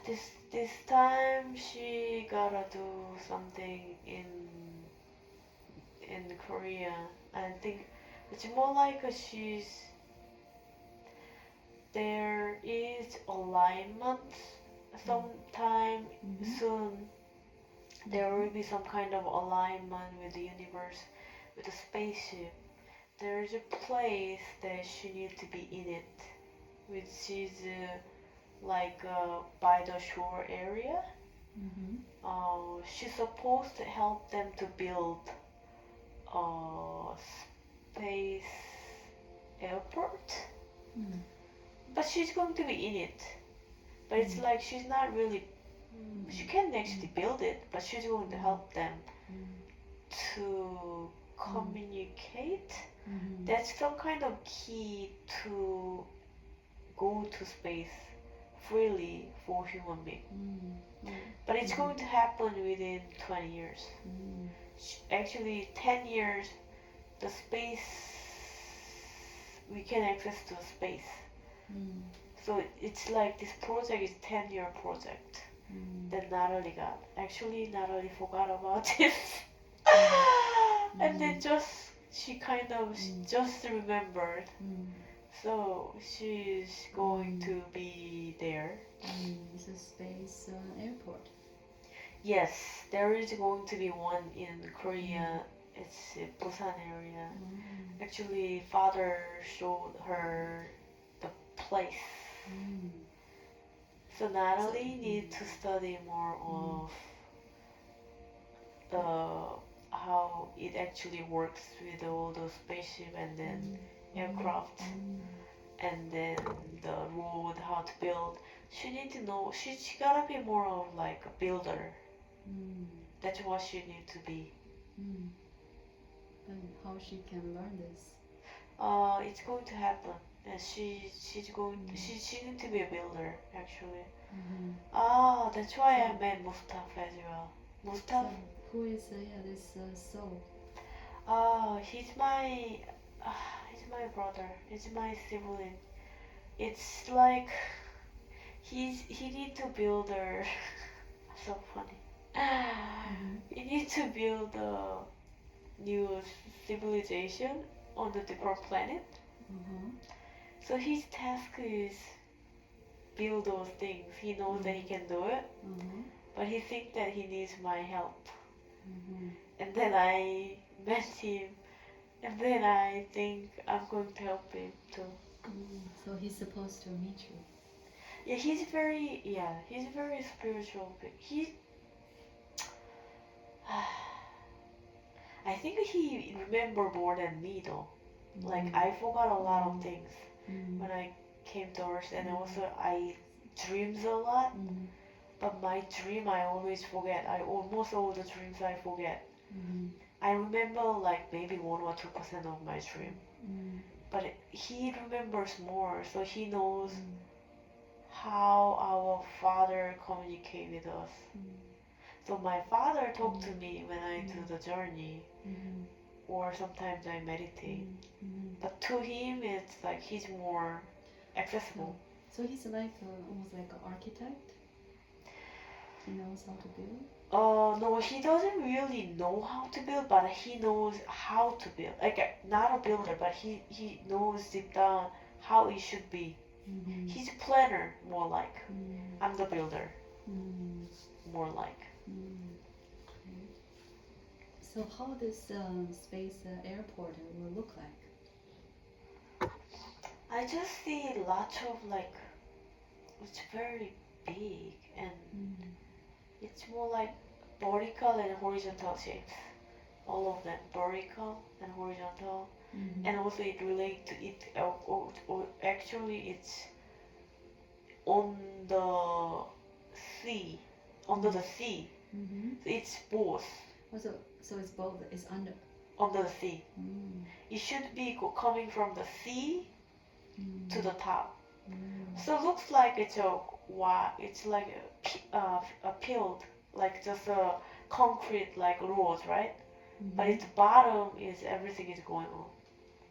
this time she gotta do something in Korea. I think it's more like she's there is alignment sometime soon. There will be some kind of alignment with the universe, with the spaceship. There is a place that she needs to be in it, which is by the shore area. She's supposed to help them to build a space airport, but she's going to be in it. But it's like she's not really. She can't actually build it, but she's going to help them to communicate. That's some kind of key to go to space freely for human being. But it's going to happen within 20 years. Actually, 10 years, the space, we can access to space. So it's like this project is 10-year project that Natalie got. Actually, Natalie forgot about it. And then she kind of just remembered. So she's going to be there. It's a space airport. Yes, there is going to be one in Korea. It's Busan area. Actually, father showed her the place. So Natalie needs to study more of how it actually works with all those spaceship and then aircraft, and then the road, how to build. She need to know. She gotta be more of like a builder. That's what she need to be. And how she can learn this? It's going to happen. And she's going. She need to be a builder actually. That's why I met Mustafa as well. Mustafa. So, who is this soul? He's my brother. He's my sibling. It's like he need to build a so funny. He need to build a new civilization on a different planet. So his task is build those things. He knows that he can do it, but he thinks that he needs my help. And then I met him, and then I think I'm going to help him too. So he's supposed to meet you. Yeah, he's very spiritual. But I think he remember more than me though. Like I forgot a lot of things when I came to Earth, and also I dreams a lot. But my dream I always forget. Almost all the dreams I forget. I remember like maybe 1 or 2% of my dream. But he remembers more, so he knows how our father communicate with us. So my father talked to me when I do the journey, or sometimes I meditate. But to him, it's like he's more accessible. So he's like almost like an architect. He knows how to build. No, he doesn't really know how to build, but he knows how to build. Like not a builder, but he knows deep down how it should be. He's a planner, more like. I'm the builder, more like. So how this space airport will look like? I just see lots of like, it's very big and it's more like vertical and horizontal shapes. All of them, vertical and horizontal. And also it relates to it, or actually it's on the sea, under the sea. So it's both. So it's both. It's under the sea. It should be coming from the sea to the top. So it looks like it's like a peeled, like just a concrete like road, right? But its bottom is everything is going on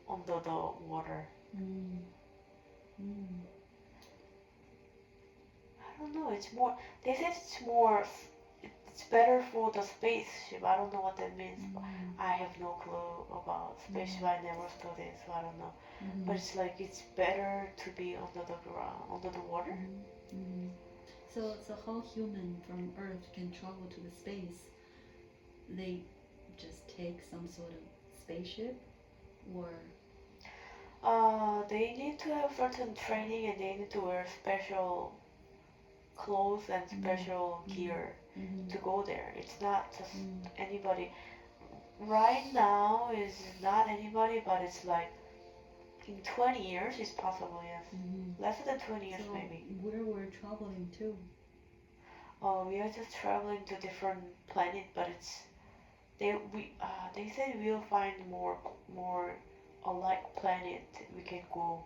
under the water. I don't know. It's more. They said it's more. It's better for the spaceship. I don't know what that means. I have no clue about spaceship. I never studied, so I don't know. But it's like it's better to be under the ground, under the water. So how human from Earth can travel to the space? They just take some sort of spaceship, or They need to have certain training and they need to wear special clothes and special gear to go there. It's not just anybody. Right now is not anybody, but it's like in 20 years it's possible, yes. Less than 20 years so maybe. where we're traveling to? We are just traveling to different planet, but it's they said we'll find more alike planet we can go.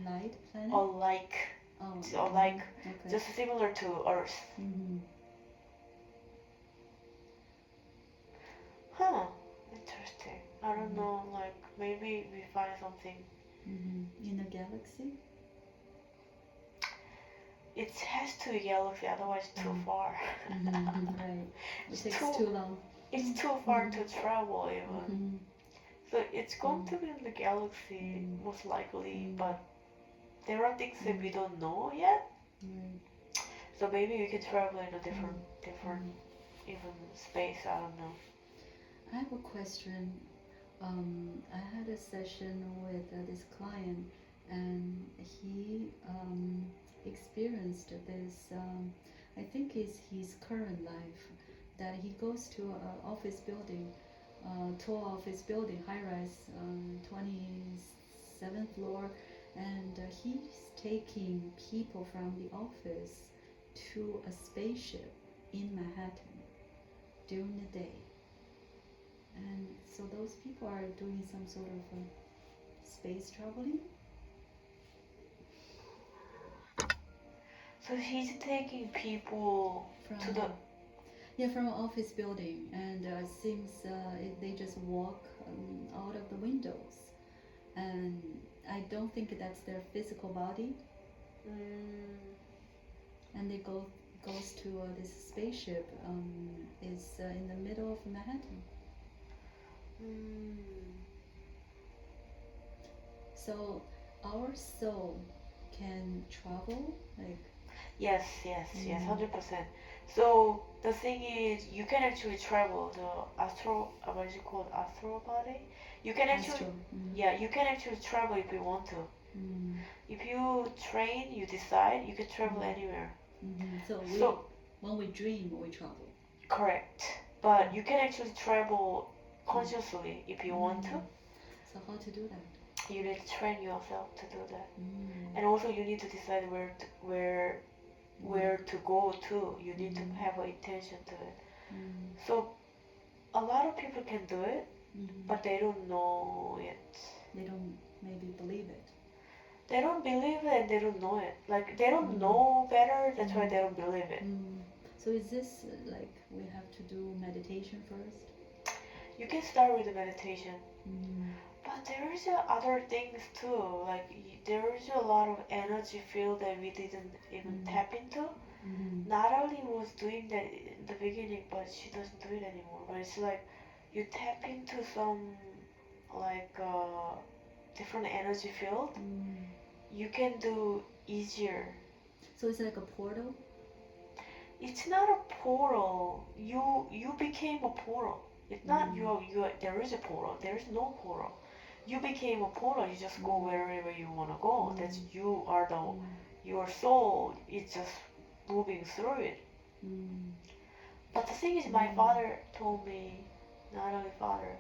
Light planet? Alike, Oh, alike, okay. just similar to Earth. Huh? Interesting. I don't know. Like maybe we find something. In a galaxy? It has to be galaxy, otherwise too far. Right. It takes too long. It's too far to travel even. So it's going to be in the galaxy most likely, but there are things that we don't know yet. So maybe we can travel in a different even space. I don't know. I have a question. I had a session with this client, and he experienced this. I think is his current life, that he goes to an office building, tall office building, high rise, 27th floor, and he's taking people from the office to a spaceship in Manhattan during the day. And so those people are doing some sort of space traveling. So he's taking people to the. From an office building, and seems they just walk out of the windows, and I don't think that's their physical body. And they goes to this spaceship is in the middle of Manhattan. So our soul can travel, like. Yes, 100%. So the thing is, you can actually travel the what is it called, astral body? You can actually, you can actually travel if you want to. If you train, you decide, you can travel anywhere. So when we dream, we travel. Correct. But you can actually travel consciously if you want to. So how to do that? You need to train yourself to do that. And also you need to decide where to go to. You need to have an intention to it. So a lot of people can do it, but they don't know it. They don't maybe believe it. They don't believe it and they don't know it. Like they don't know better, that's why they don't believe it. So is this like we have to do meditation first? You can start with the meditation. But there is other things too. Like there is a lot of energy field that we didn't even tap into. Natalie was doing that in the beginning, but she doesn't do it anymore. But it's like you tap into some like different energy field. You can do easier. So it's like a portal? It's not a portal. You became a portal. It's not you. There is a portal. There is no portal. You became a portal. You just go wherever you wanna go. That's you are your soul is just moving through it. But the thing is, my father told me, Natalie's father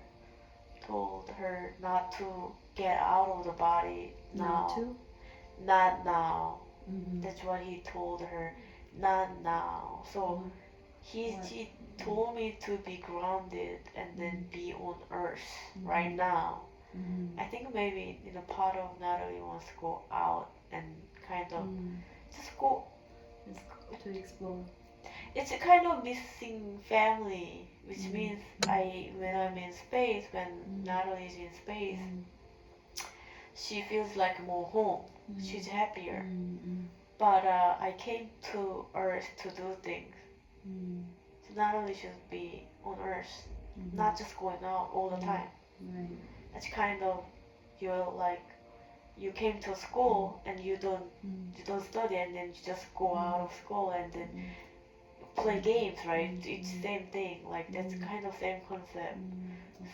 told her not to get out of the body now. Not now. That's what he told her. Not now. So he told me to be grounded and then be on earth right now. I think maybe in a part of Natalie wants to go out and kind of just go to explore. It's a kind of missing family, which means when I'm in space, when Natalie is in space, she feels like more home. She's happier. but I came to Earth to do things. So Natalie should be on Earth, not just going out all the time. Right. It's kind of you're like you came to school and you don't study and then you just go out of school and then play games, right? It's same thing. Like that's kind of same concept.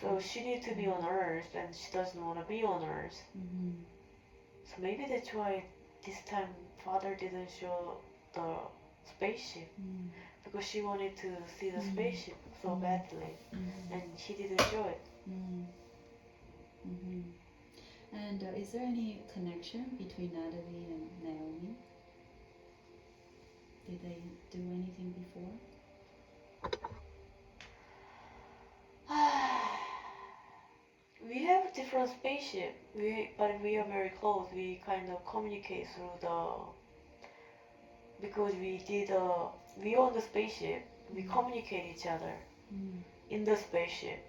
So she needs to be on Earth and she doesn't want to be on Earth. So maybe that's why this time father didn't show the spaceship because she wanted to see the spaceship so badly and he didn't show it. And is there any connection between Natalie and Naomi? Did they do anything before? We have different spaceship, but we are very close. We kind of communicate through because we own the spaceship. We communicate each other in the spaceship.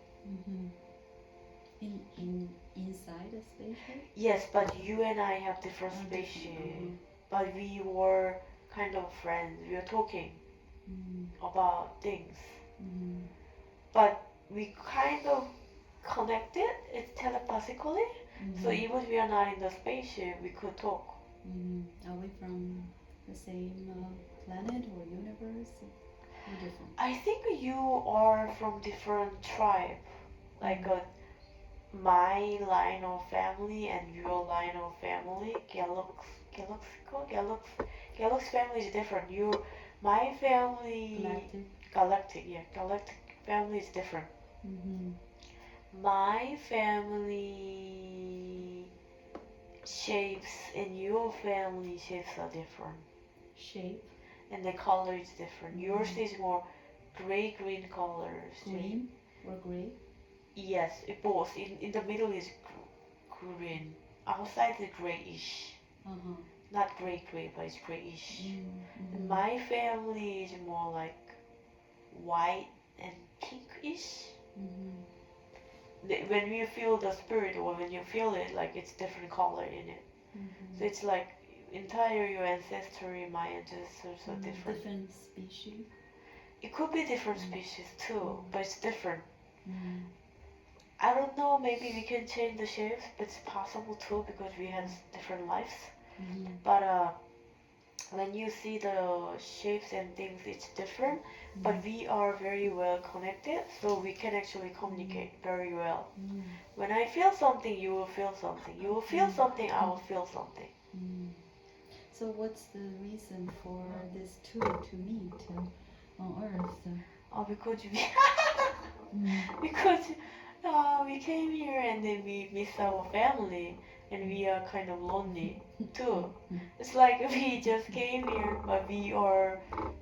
Inside the spaceship? Yes, but you and I have different spaceship. But we were kind of friends. We were talking about things. But we kind of connected it telepathically. So even if we are not in the spaceship, we could talk. Are we from the same planet or universe? Or different? I think you are from different tribe. Like my line of family and your line of family, Galax family is different. My family, galactic family is different. My family shapes and your family shapes are different. Shape? And the color is different. Yours is more gray-green colors. Green or gray? Yes, both. In the middle is green. Outside is grayish. Not gray, but it's grayish. And my family is more like white and pinkish. When you feel the spirit or when you feel it, like it's different color in it. So it's like entire your ancestry, my ancestors are different. Different species? It could be different species too, but it's different. I don't know, maybe we can change the shapes. It's possible too because we have different lives. But when you see the shapes and things, it's different. But we are very well connected, so we can actually communicate very well. When I feel something, you will feel something. You will feel something, I will feel something. So what's the reason for this two to meet on Earth? Because we came here and then we miss our family and we are kind of lonely too. It's like we just came here, but we are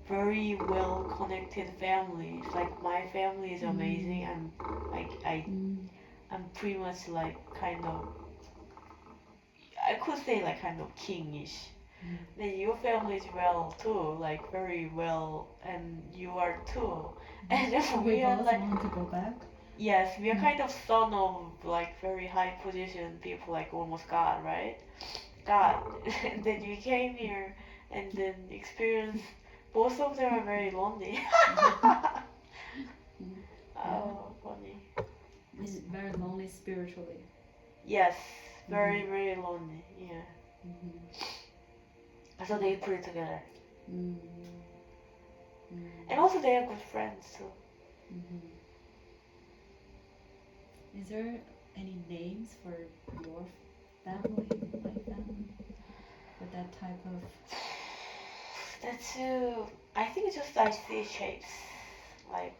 very well connected family. It's like my family is amazing and I'm pretty much like kind of, I could say like kind of kingish. Then your family is well too, like very well, and you are too. And then we we are both like, want to go back? yes, we are kind of son of like very high position people, like almost God, right? God. And then we came here and then experienced, both of them are very lonely. Oh, funny. Is very lonely spiritually. Yes, very, very lonely, yeah. So they put it together. And also they are good friends too. Is there any names for your family, my family, for that type of? That's I think just I see shapes. Like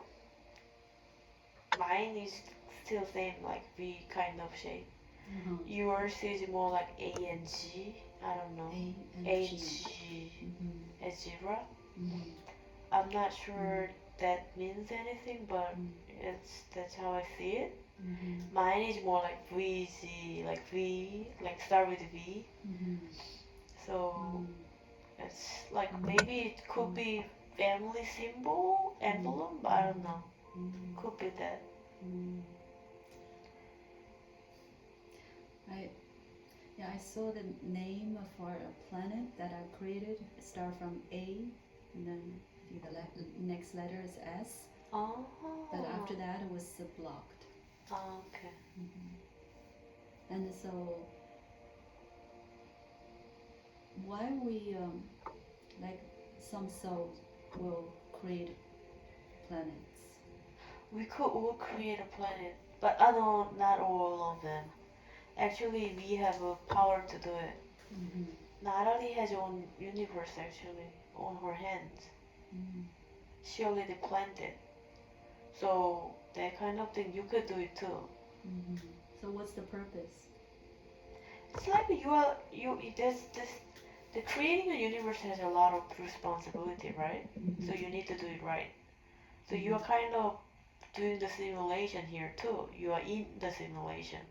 mine is still same like V kind of shape. Yours is more like A and G. I don't know. A G. A zebra. I'm not sure that means anything, but that's how I see it. Mine is more like VZ, like V, like start with V. So it's like maybe it could be family symbol, emblem, but I don't know. Could be that. Yeah, I saw the name for a planet that I created start from A, and then I think the next letter is S. Oh. But after that, it was blocked. Oh, okay. And so, why we like some souls will create planets? We could all create a planet, but I know not all of them. Actually, we have a power to do it. Natalie has her own universe actually on her hands. She already planned it. So that kind of thing, you could do it too. So what's the purpose? It's like the creating a universe has a lot of responsibility, right? So you need to do it right. So you are kind of doing the simulation here too. You are in the simulation.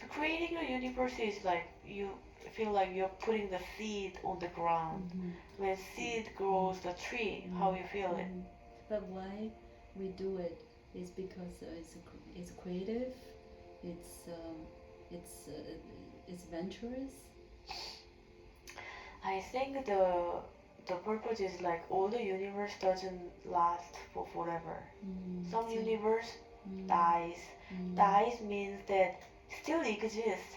So creating a universe is like you feel like you're putting the seed on the ground. When seed grows the tree, how you feel it. But why we do it is because it's creative, it's it's it's venturous. I think the purpose is like all the universe doesn't last for forever. Some universe dies. Dies means that still exists,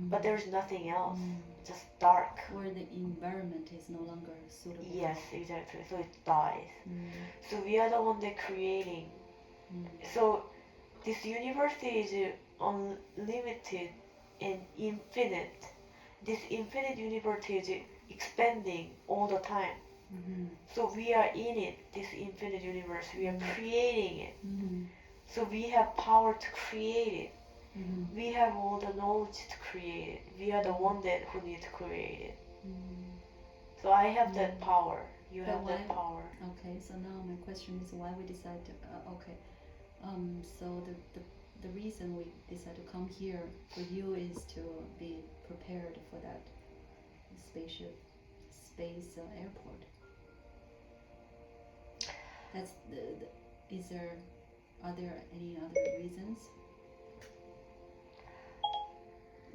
but there's nothing else. Just dark. Or the environment is no longer suitable. Yes, exactly. So it dies. So we are the one that creating. So this universe is unlimited and infinite. This infinite universe is expanding all the time. So we are in it, this infinite universe. We are creating it. So we have power to create it. We have all the knowledge to create it. We are the one that who need to create it. So I have that power. You have that power. Okay, so now my question is why we decide to, okay. So the reason we decide to come here for you is to be prepared for that space airport. That's are there any other reasons?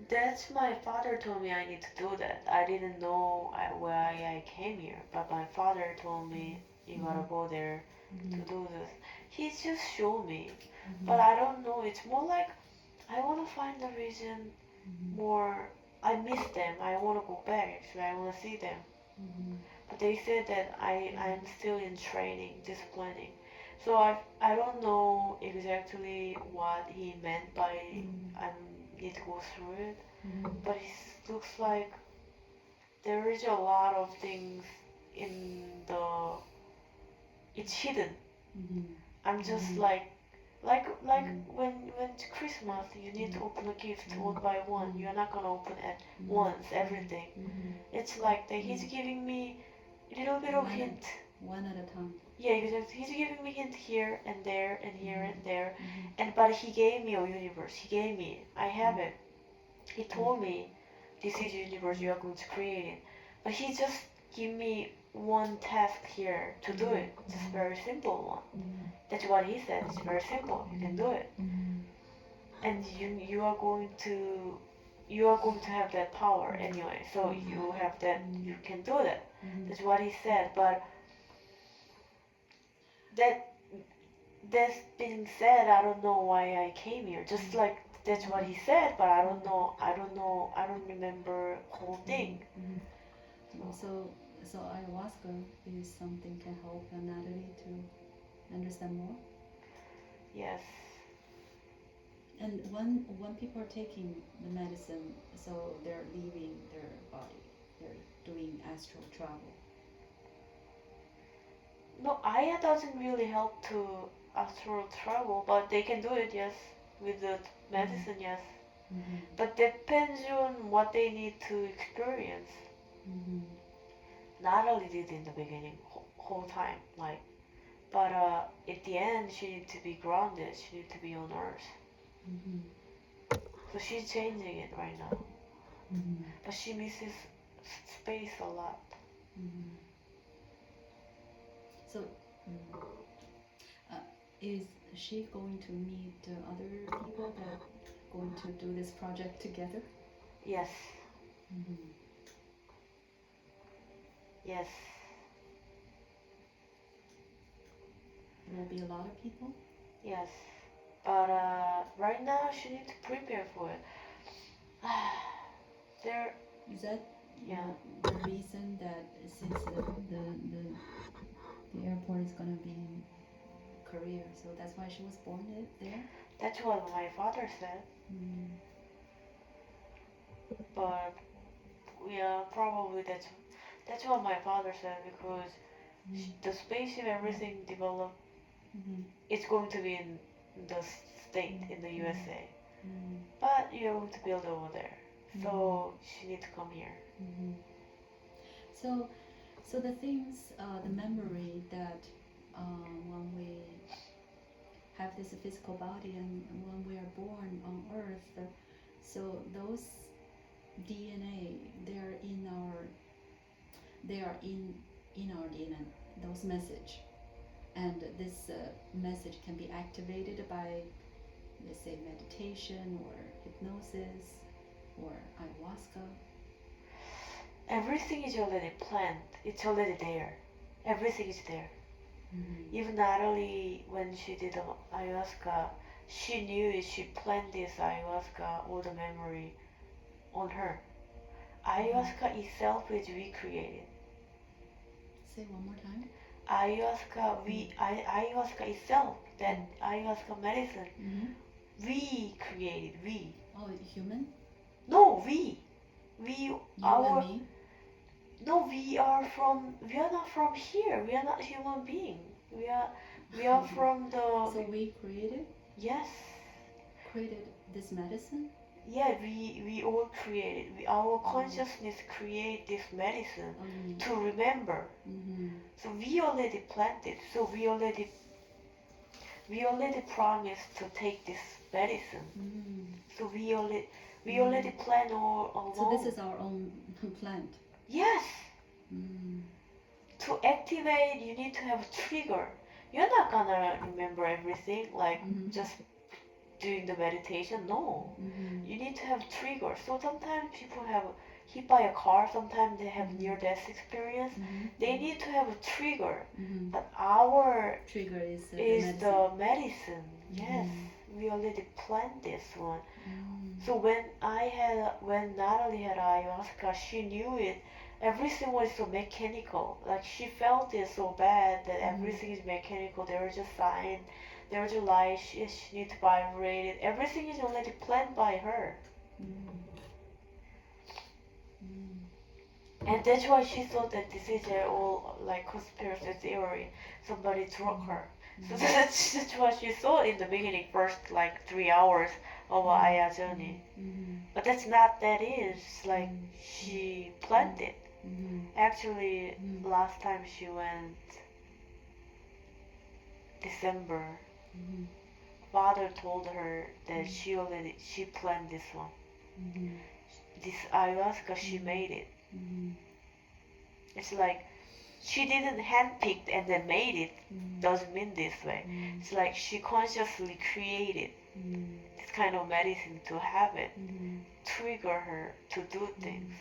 That's my father told me I need to do that. I didn't know why I came here, but my father told me you gotta go there to do this. He just showed me, but I don't know. It's more like I wanna find the reason more. I miss them. I wanna go back. Actually, I wanna see them. But they said that I'm still in training, disciplining. So I don't know exactly what he meant by I need to go through it. But it looks like there is a lot of things in the it's hidden. I'm just like when it's Christmas you need to open a gift one by one. You're not gonna open at once everything. It's like that he's giving me a little bit of hint. One at a time. Yeah, exactly. He's giving me hint here and there and here and there. And but he gave me a universe. He gave me. I have it. He told me this is the universe you are going to create it. But he just give me one task here to do it. Just very simple one. That's what he said. It's very simple. You can do it. And you are going to have that power anyway. So you have that. You can do that. That's what he said. But that being said, I don't know why I came here. Just like that's what he said, but I don't know. I don't remember whole thing. So ayahuasca is something can help Natalie to understand more. Yes. And when people are taking the medicine, so they're leaving their body, they're doing astral travel. No, Aya doesn't really help to astral travel, but they can do it, yes, with the medicine, yes. But depends on what they need to experience. Natalie did in the beginning, whole time, like, but at the end she needs to be grounded. She needs to be on Earth. So she's changing it right now. But she misses space a lot. So, is she going to meet other people that are going to do this project together? Yes. Mm-hmm. Yes. Will be a lot of people? Yes. But right now she needs to prepare for it. There. Is that Yeah. the reason that since the airport is gonna be in Korea, so that's why she was born there? That's what my father said. Mm. But yeah, probably that's what my father said because the spaceship everything developed. Mm-hmm. It's going to be in the state in the USA. Mm-hmm. But you're going to build over there. So she needs to come here. Mm-hmm. So the things, the memory that when we have this physical body and when we are born on Earth, so those DNA, they are in our DNA. Those message, and this message can be activated by, let's say, meditation or hypnosis or ayahuasca. Everything is already planned. It's already there. Everything is there. Mm-hmm. Even Natalie, when she did ayahuasca, she knew it. She planned this ayahuasca, all the memory on her. Ayahuasca itself is recreated. Say one more time. Ayahuasca itself, that ayahuasca medicine, Mm-hmm. we created. We. Oh, human? No, we. We. You Our. and me? No, we are from. We are not from here. We are not human being. We are. We are from the. So we created Yes. this medicine? Yeah, we all created. Our consciousness create this medicine to remember. Mm-hmm. So we already planned it. So we already promised to take this medicine. Mm-hmm. So we already plan all along. So this is our own plant. Yes. Mm. To activate, you need to have a trigger. You're not gonna remember everything like just doing the meditation. No. Mm-hmm. You need to have trigger. So sometimes people have hit by a car. Sometimes they have near-death experience. Mm-hmm. They need to have a trigger. Mm-hmm. But our Trigger is the medicine. Yes, Mm-hmm. we already planned this one. Mm. So when Natalie had ayahuasca, she knew it. Everything was so mechanical. Like she felt it so bad that everything is mechanical. There was a sign, there was a light. She needs to vibrate it. Everything is already planned by her. Mm. Mm. And that's why she thought that this is all like conspiracy theory. Somebody drug her. So that's what she thought in the beginning, first like 3 hours of Aya journey. Mm-hmm. But that's not that is. Like she planned it. Mm-hmm. Actually, last time she went December, Mm-hmm. father told her that she planned this one. Mm-hmm. This ayahuasca, she made it. Mm-hmm. It's like she didn't handpick and then made it. Doesn't mean this way. It's like she consciously created this kind of medicine to have it, trigger her to do things.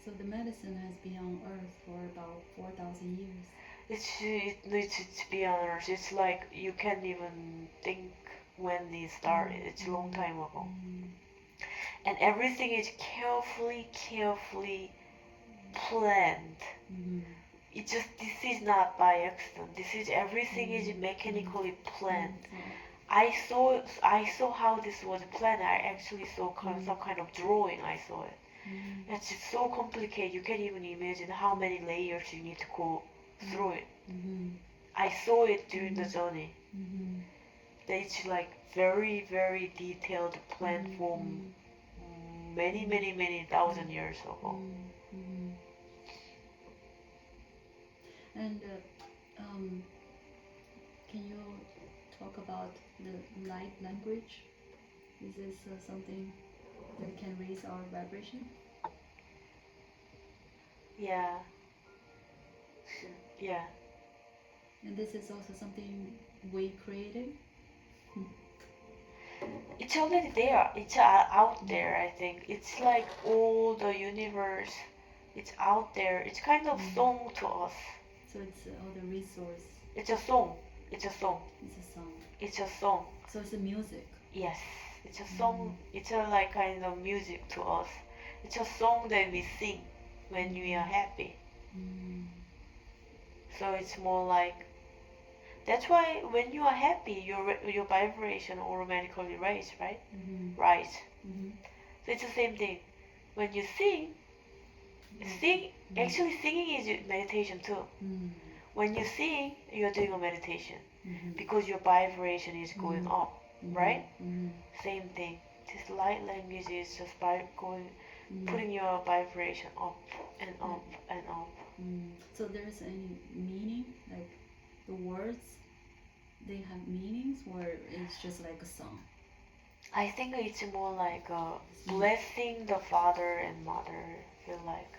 So the medicine has been on Earth for about 4,000 years. It needs to be honest. It's like you can't even think when it started. It's a long time ago. And everything is carefully planned. It's just, this is not by accident. This is, everything is mechanically planned. I saw how this was planned. I actually saw some kind of drawing. I saw it. It's just so complicated. You can't even imagine how many layers you need to go through it. I saw it during the journey. That it's like very detailed plan for many thousand years ago. And can you talk about the light language? Is this something that can raise our vibration? Yeah. Yeah. And this is also something we created? It's already there. It's out there, I think. It's like all the universe. It's out there. It's kind of song to us. So it's all the resource. It's a song. It's a song. It's a song. It's a song. So it's a music. Yes. It's a song. It's a like kind of music to us. It's a song that we sing when we are happy. So it's more like, that's why when you are happy, your vibration automatically raise, right? Rise. So it's the same thing. When you sing, actually singing is meditation too. When you sing, you're doing a meditation because your vibration is going up, right? Same thing. This light language is just by putting your vibration up and up and up. So there's any meaning, like the words, they have meanings, or it's just like a song? I think it's more like blessing the father and mother. Feel like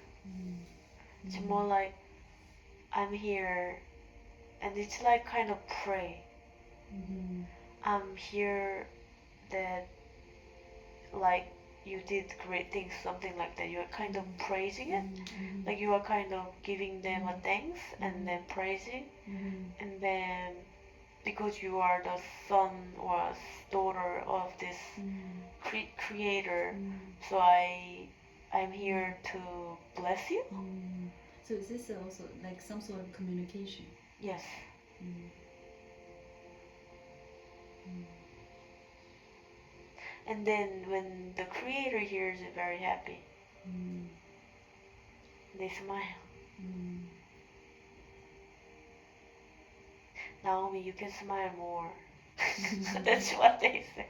it's more like I'm here, and it's like kind of pray. I'm here that like you did great things, something like that. You're kind of praising it, like you are kind of giving them a thanks and then praising, and then because you are the son or daughter of this creator, so I'm here to bless you. So is this also like some sort of communication? Yes. And then when the creator hears it, very happy, they smile. Naomi, you can smile more. That's what they say.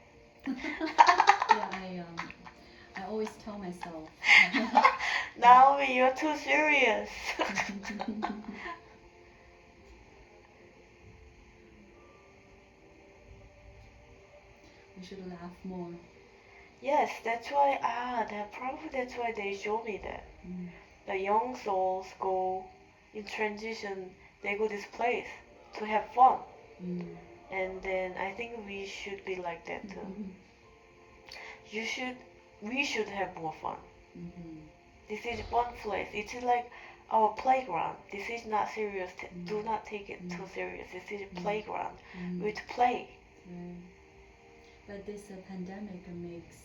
Yeah, I always tell myself. Naomi, you're too serious. We should laugh more. Yes, that's why. That's why they show me that the young souls go in transition. They go this place to have fun, and then I think we should be like that too. We should have more fun. This is one place. It's like our playground. This is not serious. Do not take it too serious. This is a playground. We to play. But this pandemic makes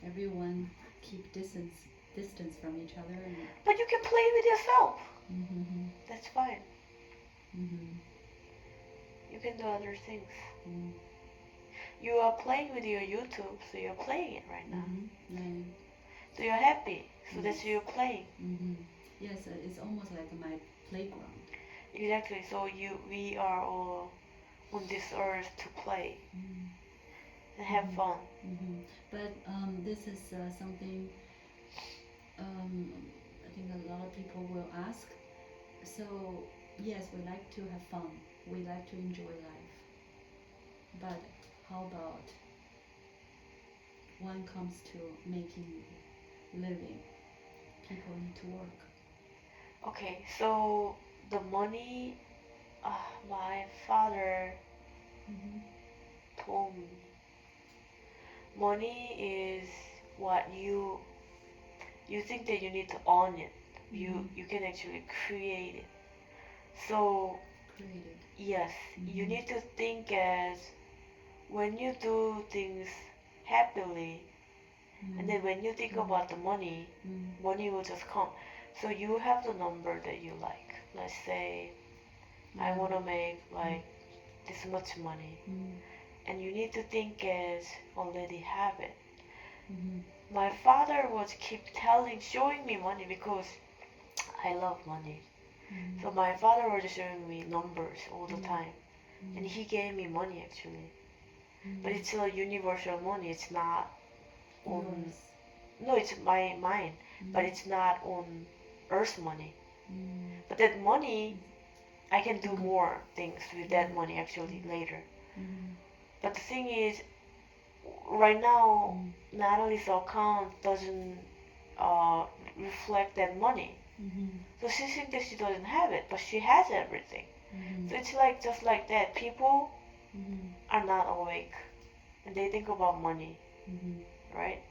everyone keep distance from each other. But you can play with yourself. That's fine. You can do other things. You are playing with your YouTube, so you're playing it right now. So you're happy, so that's you're playing. Yes, it's almost like my playground. Exactly. So we are all on this earth to play and have fun. But this is something I think a lot of people will ask. So yes, we like to have fun. We like to enjoy life. But how about when it comes to making living? People need to work. Okay, so the money, my father told me, money is what you think that you need to own it. You can actually create it. So Created. yes, you need to think as when you do things happily, and then when you think about the money, money will just come. So you have the number that you like. Let's say I want to make like this much money, and you need to think as already have it. My father was keep showing me money because I love money. So my father was showing me numbers all the time, and he gave me money actually. But it's a universal money. It's not on. No, it's mine, but it's not on Earth money. But that money, I can do more things with that money actually later. But the thing is, right now, Natalie's account doesn't reflect that money. So she thinks that she doesn't have it, but she has everything. So it's like just like that. People are not awake. and they think about money, Mm-hmm. right?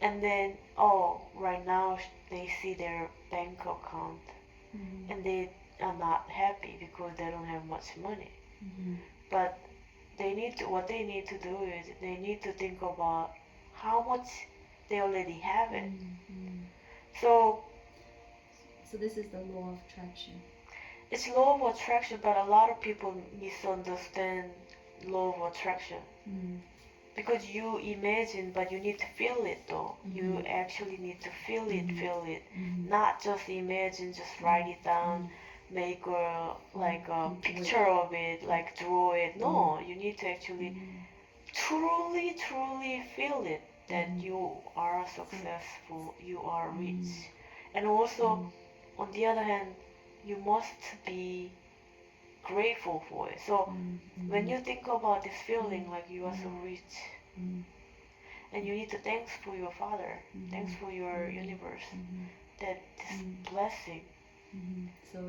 And then, right now they see their bank account Mm-hmm. and they are not happy because they don't have much money. Mm-hmm. But what they need to do is they need to think about how much they already have it. Mm-hmm. So So this is the law of attraction. it's law of attraction, but a lot of people misunderstand law of attraction. Mm-hmm. Because you imagine, but you need to feel it though. Mm-hmm. You actually need to feel it, Mm-hmm. feel it. Mm-hmm. Not just imagine, just write it down, make a picture of it, like draw it. No, you need to actually truly, truly feel it that you are successful, you are rich. And also, on the other hand, you must be grateful for it. So when you think about this feeling like you are so rich, and you need to thanks for your father, thanks for your universe, that this blessing. So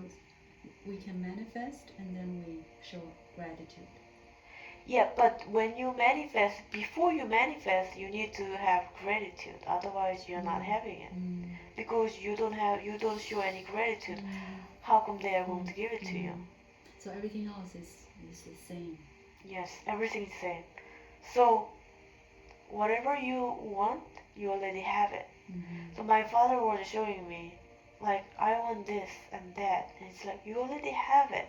we can manifest and then we show gratitude. Yeah, but when you manifest, before you manifest, you need to have gratitude. Otherwise, you're not having it. Because you don't show any gratitude. How come they are going to give it to you? So everything else is the same. Yes, everything's the same. So whatever you want, you already have it. So my father was showing me, like, I want this and that, and it's like, you already have it.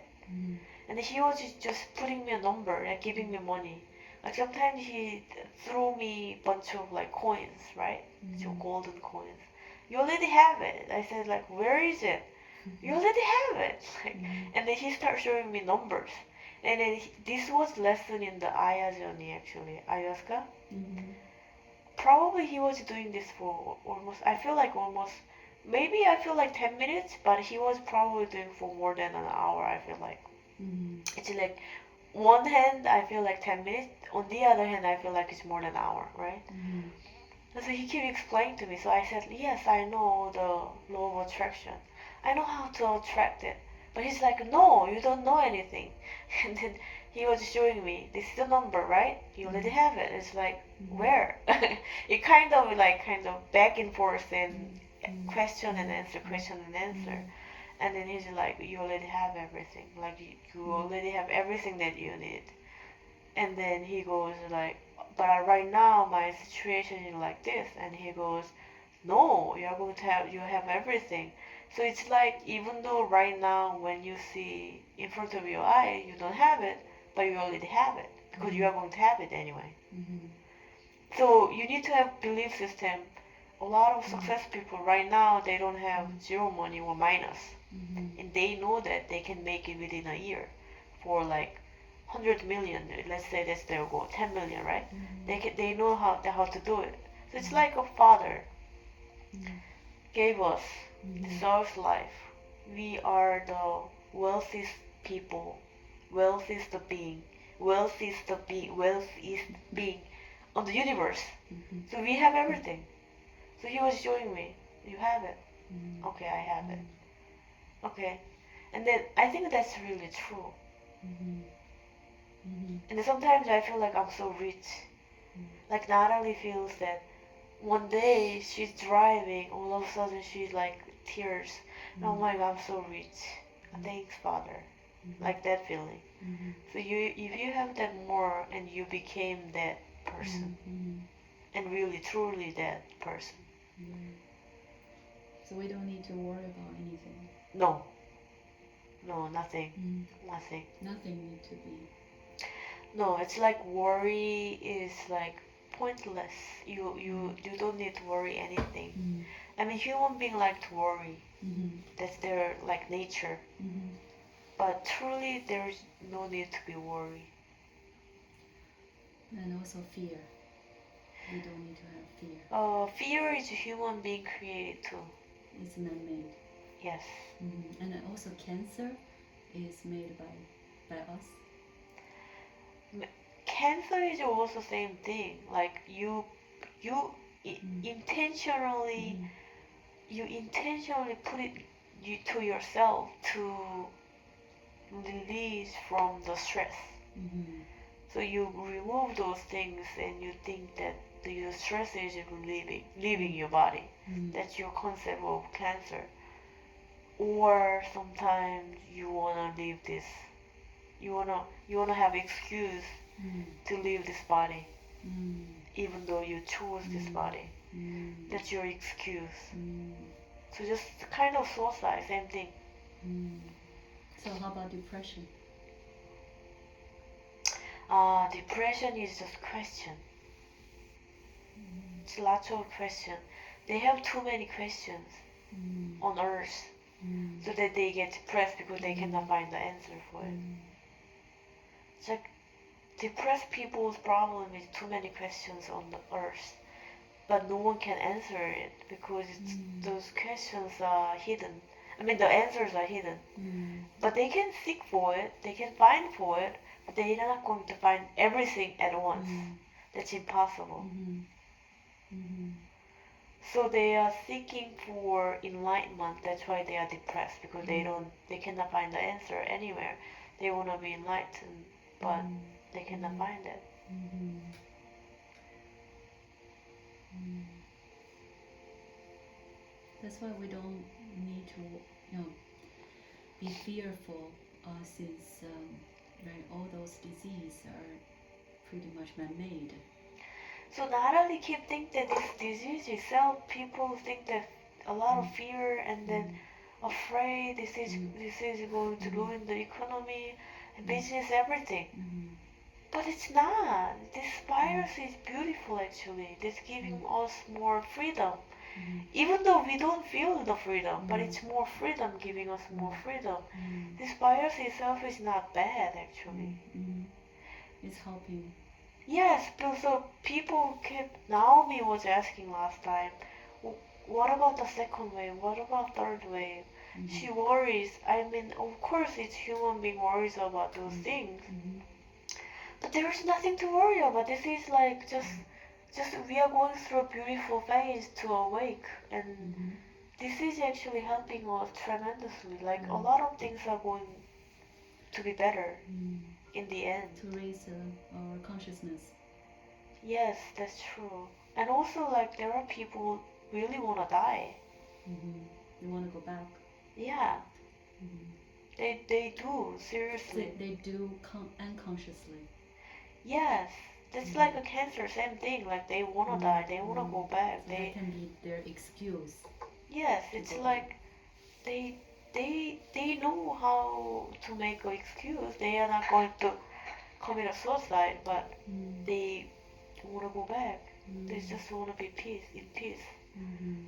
And he was just putting me a number, like giving me money. Like sometimes he threw me a bunch of like coins, right? So golden coins. You already have it. I said like, where is it? You already have it. Like, and then he started showing me numbers. And then this was lesson in the Aya journey actually, ayahuasca. Probably he was doing this for almost, maybe I feel like 10 minutes, but he was probably doing for more than an hour, I feel like. It's like, one hand, I feel like 10 minutes, on the other hand, I feel like it's more than an hour, right? And so he kept explaining to me, so I said, yes, I know the law of attraction. I know how to attract it. But he's like, no, you don't know anything. And then he was showing me, this is the number, right? You already have it. It's like, where? It kind of back and forth and question and answer, question and answer. And then he's like, you already have everything. Like, you already have everything that you need. And then he goes like, but right now my situation is like this. And he goes, no, you have everything. So it's like, even though right now when you see in front of your eye, you don't have it, but you already have it because you are going to have it anyway. So you need to have belief system. A lot of success people right now, they don't have zero money or minus. And they know that they can make it within a year for like 100 million. Let's say that's their goal, 10 million, right? They know how to do it. So it's like a father gave us the selves life. We are the wealthiest people, wealthiest being, wealthiest being on the universe. So we have everything. So he was showing me, you have it. Okay, I have it. Okay. And then I think that's really true. And then sometimes I feel like I'm so rich. Like Natalie feels that one day she's driving, all of a sudden she's like tears. And I'm like, I'm so rich. Thanks, Father. Like that feeling. So if you have that more and you became that person, and really truly that person. So we don't need to worry about anything. No, nothing. Nothing. Nothing need to be. No, it's like worry is like pointless. You don't need to worry anything. I mean, human beings like to worry. That's their like nature. But truly, there's no need to be worried. And also fear. We don't need to have fear. Fear is a human being created too. It's man-made. Yes. And also cancer is made by us. Cancer is also same thing. Like you intentionally put it to yourself to release from the stress. So you remove those things and you think that the stress is leaving your body. That's your concept of cancer. Or sometimes you wanna leave this. You wanna have excuse to leave this body, even though you chose this body. That's your excuse. So just kind of suicide, same thing. So how about depression? Depression is just question. It's lots of questions. They have too many questions on earth, so that they get depressed because they cannot find the answer for it. It's like depressed people's problem is too many questions on the earth, but no one can answer it because those questions are hidden. I mean, the answers are hidden, but they can seek for it, they can find for it, but they're not going to find everything at once. That's impossible. So they are seeking for enlightenment. That's why they are depressed, because they cannot find the answer anywhere. They want to be enlightened, but they cannot find it. That's why we don't need to, be fearful, since right, all those diseases are pretty much man-made. So Natalie keep think that this disease itself, people think that a lot of fear and then afraid this is going to ruin the economy, business, everything. But it's not. This virus is beautiful actually. It's giving us more freedom. Even though we don't feel the freedom, but it's more freedom, giving us more freedom. This virus itself is not bad actually. It's helping. Yes, but so people kept. Naomi was asking last time, what about the second wave? What about third wave? She worries. I mean, of course, it's human being worries about those things, but there is nothing to worry about. This is like just we are going through a beautiful phase to awake, and this is actually helping us tremendously. Like a lot of things are going to be better in the end. To raise our consciousness. Yes, that's true. And also, like, there are people really want to die. They want to go back. Yeah, they do, seriously. They do unconsciously. Yes, that's like a cancer, same thing. Like, they want to die, they want to go back. So that can be their excuse. Yes, it's like they know how to make an excuse. They are not going to commit a suicide, but they want to go back. They just want to be in peace.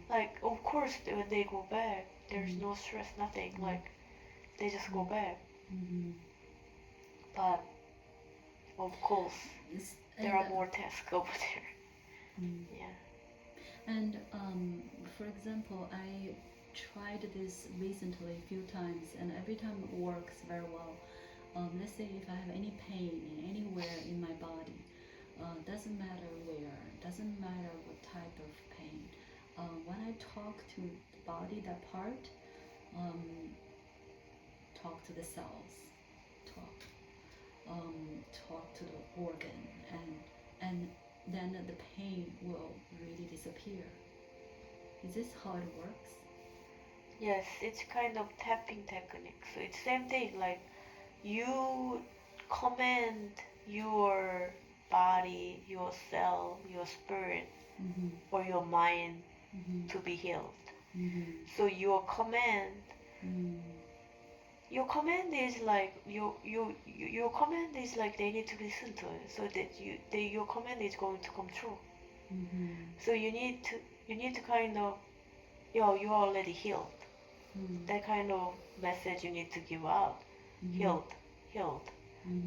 Like, of course, when they go back, there's no stress, nothing. Like, they just go back. But of course, there are more tasks over there. Yeah. And for example, I tried this recently a few times, and every time it works very well. Let's say if I have any pain anywhere in my body, doesn't matter where, doesn't matter what type of pain. When I talk to the body, that part, talk to the cells, talk to the organ, and then the pain will really disappear. Is this how it works? Yes, it's kind of tapping technique. So it's same thing. Like, you command your body, your cell, your spirit, or your mind to be healed. So your command is like your command is like they need to listen to it, so that your command is going to come true. So you need to kind of, you are already healed. That kind of message you need to give out. Healed.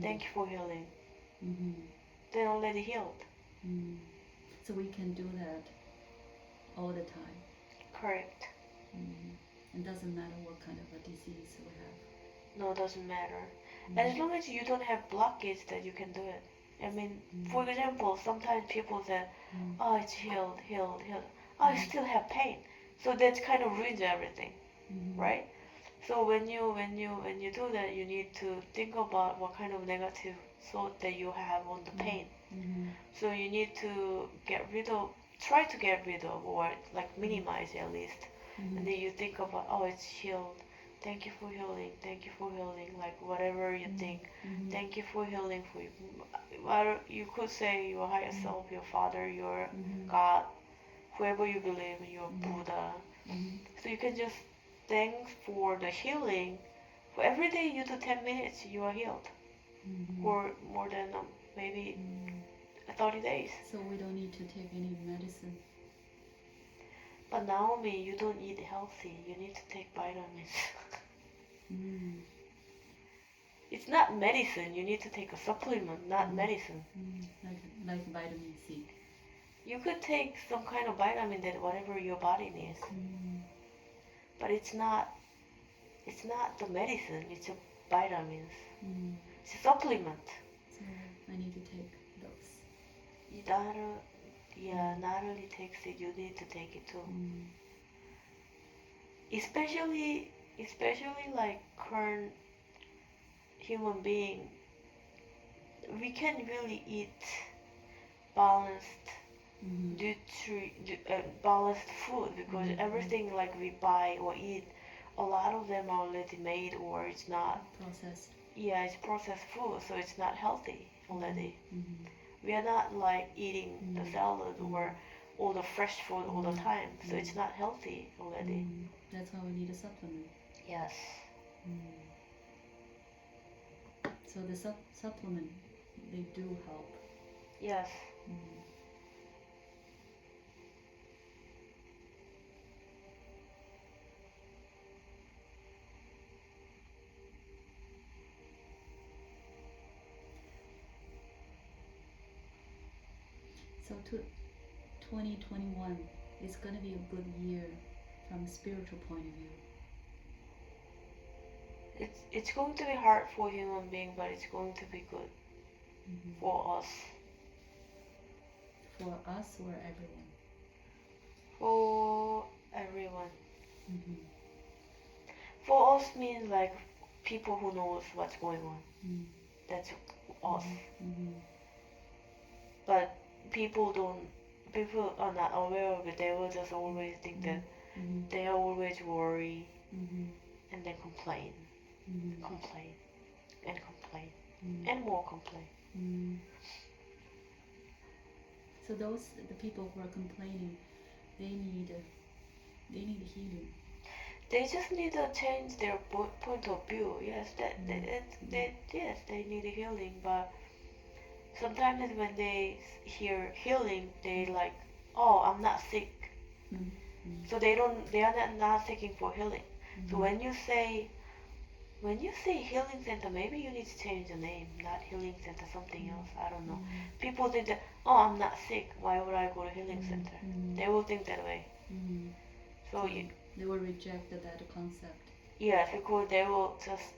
Thank you for healing. They're already healed. So we can do that all the time. Correct. It doesn't matter what kind of a disease we have. No, it doesn't matter. As long as you don't have blockage, that you can do it. I mean, for example, sometimes people say, oh, it's healed. Oh, I still have pain. So that kind of ruins everything, right? So when you do that, you need to think about what kind of negative thought that you have on the pain. Mm-hmm. So you need to try to get rid of, or like minimize at least. Mm-hmm. And then you think about, oh, it's healed. Thank you for healing. Thank you for healing. Like whatever you think. Mm-hmm. Thank you for healing. Well, you could say your higher self, your father, your Mm-hmm. God, whoever you believe in, your Mm-hmm. Buddha. Mm-hmm. So you can just thank for the healing. For every day you do 10 minutes, you are healed. Mm-hmm. For more than maybe 30 days. So we don't need to take any medicine. But Naomi, you don't eat healthy. You need to take vitamins. Mm. It's not medicine. You need to take a supplement, not medicine. Like vitamin C. You could take some kind of vitamin that whatever your body needs. But it's not the medicine. It's a vitamins. It's a supplement. So I need to take those. Natalie takes it. You need to take it too. Especially like current human being, we can really eat balanced balanced food, because everything like we buy or eat, a lot of them are already made, or it's not processed. Yeah, it's processed food, so it's not healthy already. We are not like eating the salad or all the fresh food all the time, so it's not healthy already. That's why we need a supplement. Yes. So the supplement, they do help. Yes. So 2021 is going to be a good year from a spiritual point of view. It's going to be hard for human being, but it's going to be good for us. For us or everyone? For everyone. For us means like people who knows what's going on. That's us. But people are not aware of it. They will just always think that they are always worry and then complain. Complain and complain and more complain. So the people who are complaining, they need healing. They just need to change their point of view. Yes, yes, they need healing. But sometimes when they hear healing, they like, oh, I'm not sick. So they are not seeking for healing. So when you say healing center, maybe you need to change the name, not healing center, something else. I don't know. People think that, oh, I'm not sick. Why would I go to healing center? They will think that way. So they will reject that concept. Yes, because they will just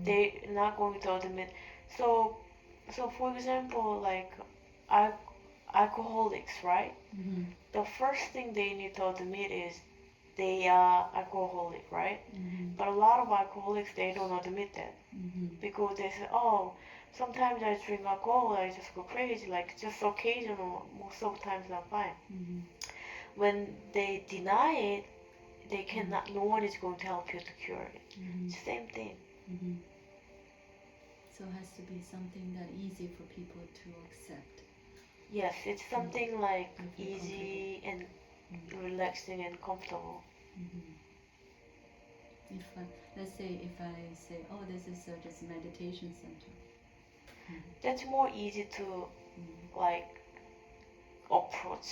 they're not going to admit. So for example, like alcoholics, right? The first thing they need to admit is they are alcoholic, right? But a lot of alcoholics, they don't admit that because they say, oh, sometimes I drink alcohol, I just go crazy, like just occasional. Most of the times I'm fine. When they deny it, they cannot. No one is going to help you to cure it. It's the same thing. So it has to be something that easy for people to accept. Yes, it's something like easy and relaxing and comfortable. Let's say if I say, oh, this is just a meditation center. That's more easy to like approach.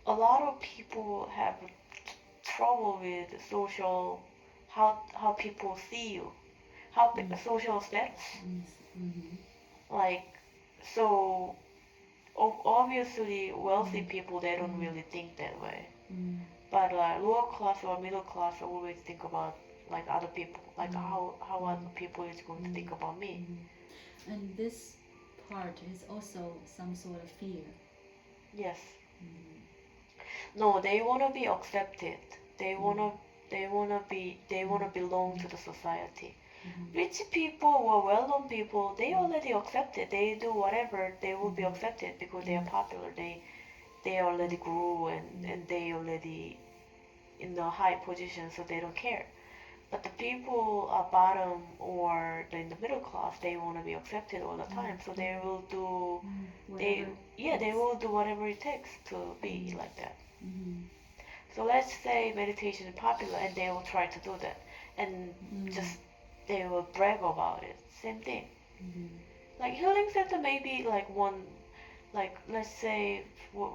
A lot of people have trouble with social, how people see you, how social status. Like, so obviously wealthy people, they don't really think that way. But lower class or middle class always think about like other people, like how other people is going to think about me. And this part is also some sort of fear. Yes. No, they wanna be accepted. They wanna belong to the society. Rich people or well-known people, they already accepted. They do whatever, they will be accepted because they are popular. They already grew and they already in the high position, so they don't care. But the people at bottom or in the middle class, they want to be accepted all the time, so they will do they will do whatever it takes to be like that. So let's say meditation is popular and they will try to do that and just they will brag about it. Same thing. Like healing center maybe like one, like let's say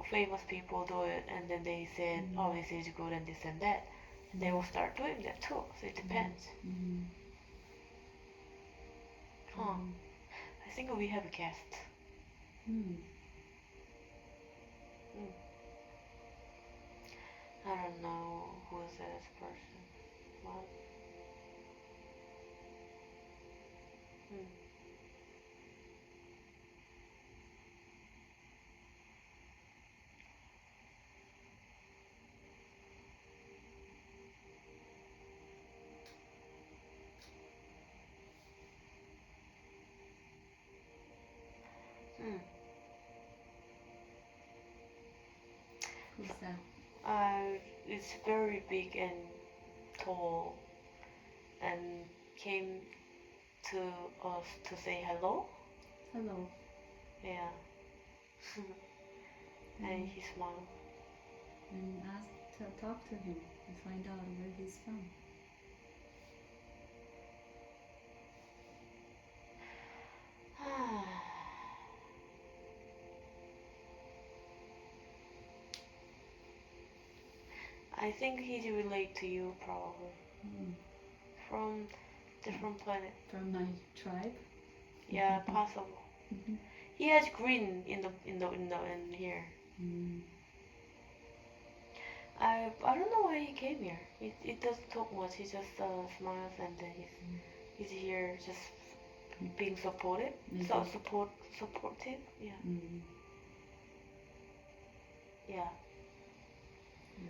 famous people do it and then they said, oh, this is good and this and that. And they will start doing that too. So it depends. Huh. I think we have a guest. I don't know who is this person. What? Who's that? It's very big and tall and came to us to say hello. Hello. Yeah. And he smiled. And talk to him and find out where he's from. I think he relate to you probably. From different planet. From my tribe? Yeah, possible. He has green in here. I don't know why he came here. It doesn't talk much. He just smiles and then he's here just being supportive. Supportive. Yeah. Yeah.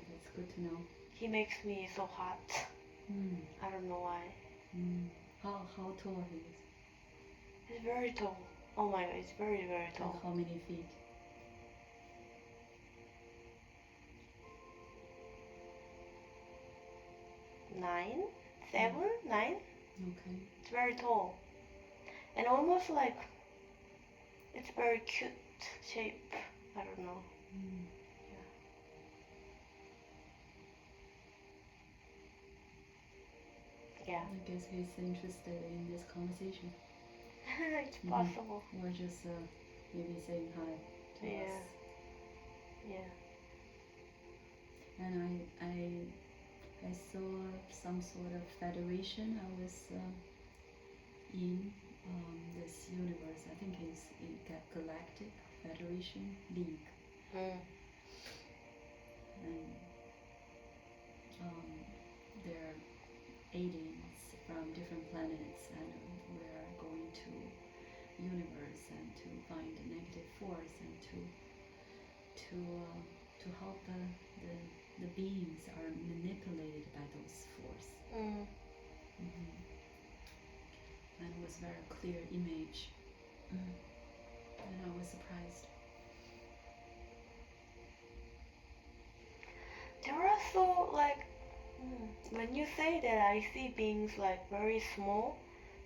That's good to know. He makes me so hot. I don't know why. How tall he is? He's very tall. Oh my god, he's very, very tall. Like how many feet? 9? 7? 9? Okay. It's very tall. And almost like it's very cute shape. I don't know. Yeah. I guess he's interested in this conversation. It's possible. Or just maybe saying hi to us. Yeah. And I saw some sort of federation. I was in this universe. I think it's in Galactic Federation League. And there are aliens from different planets, and we're going to universe and to find the negative force and to help the beings are manipulated by those force. And it was very clear image. And I was surprised. There are so like when you say that, I see beings like very small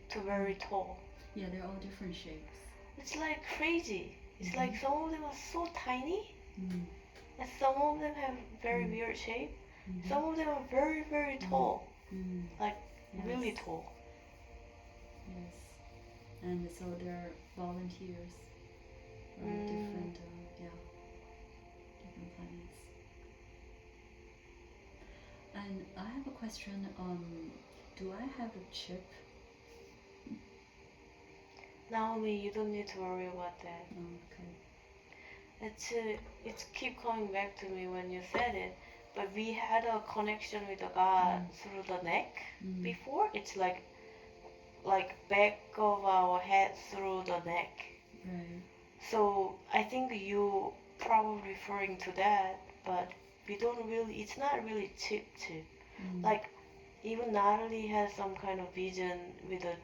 to very tall. Yeah, they're all different shapes. It's like crazy. It's like some of them are so tiny, and some of them have very weird shape. Some of them are very, very tall, like really tall. Yes, and so they're volunteers from different planets. And I have a question. Do I have a chip? Naomi, you don't need to worry about that. Okay. It's keep coming back to me when you said it. But we had a connection with the God through the neck before. It's like back of our head through the neck. Right. So I think you probably referring to that, but we don't really. It's not really chip. Like even Natalie has some kind of vision with a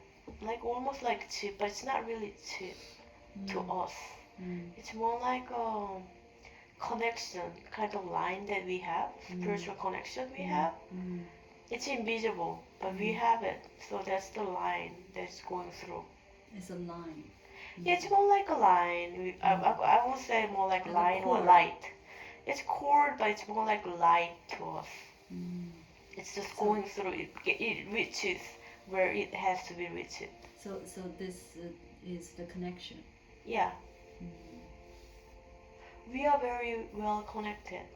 like almost like chip, but it's not really chip to us. It's more like a connection, kind of line that we have, spiritual connection we have. It's invisible, but we have it. So that's the line that's going through. It's a line. Yeah, it's more like a line. I would say more like Like a line or cord. light. It's cord, but it's more like light to us. It's just So- going through. It reaches where it has to be reached. So this is the connection. Yeah, we are very well connected.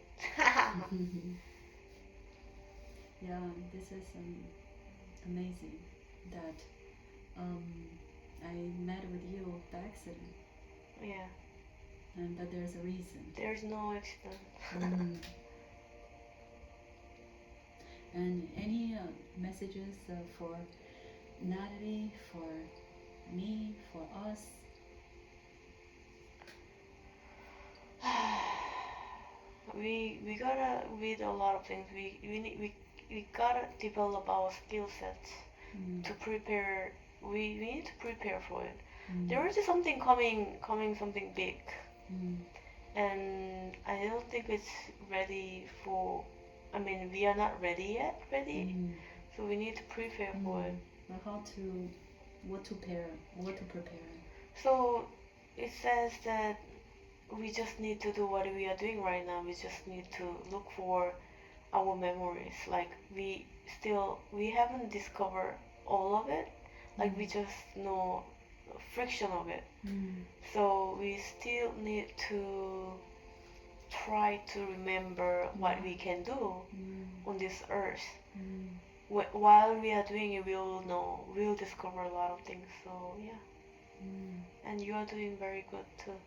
Yeah, this is amazing that I met with you by accident, Yeah, but there's a reason. there's no accident. And any messages for Natalie, for me, for us? We gotta read a lot of things. We gotta develop our skill sets to prepare. We need to prepare for it. There is something coming something big, and I don't think it's ready for. I mean, we are not ready yet. So we need to prepare for it. But what to prepare? So it says that we just need to do what we are doing right now. We just need to look for our memories. Like we haven't discovered all of it. Like we just know friction of it. So we still need to try to remember what we can do on this earth. While we are doing it, we'll discover a lot of things. So yeah, and you are doing very good too.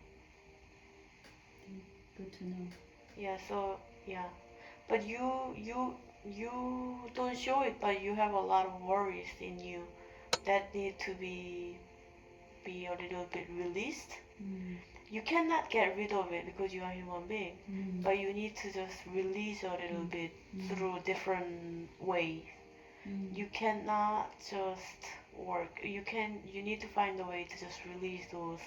Good to know. Yeah, so yeah, but you don't show it, but you have a lot of worries in you that need to be a little bit released. You cannot get rid of it because you are a human being, but you need to just release a little bit through different ways. You cannot just work. You need to find a way to just release those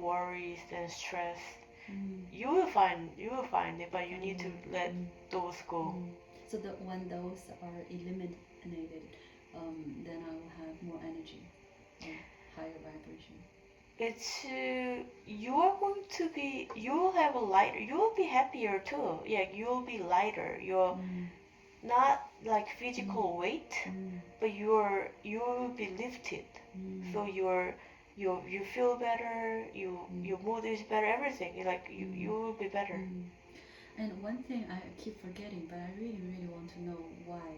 worries and stress. You will find it, but you need to let those go. So that when those are eliminated, then I will have more energy, higher vibration. It's you are going to be. You will have a lighter. You will be happier too. Yeah, you will be lighter. You're not like physical weight, but you will be lifted. So you feel better. Your mood is better. Everything like you will be better. And one thing I keep forgetting, but I really want to know why.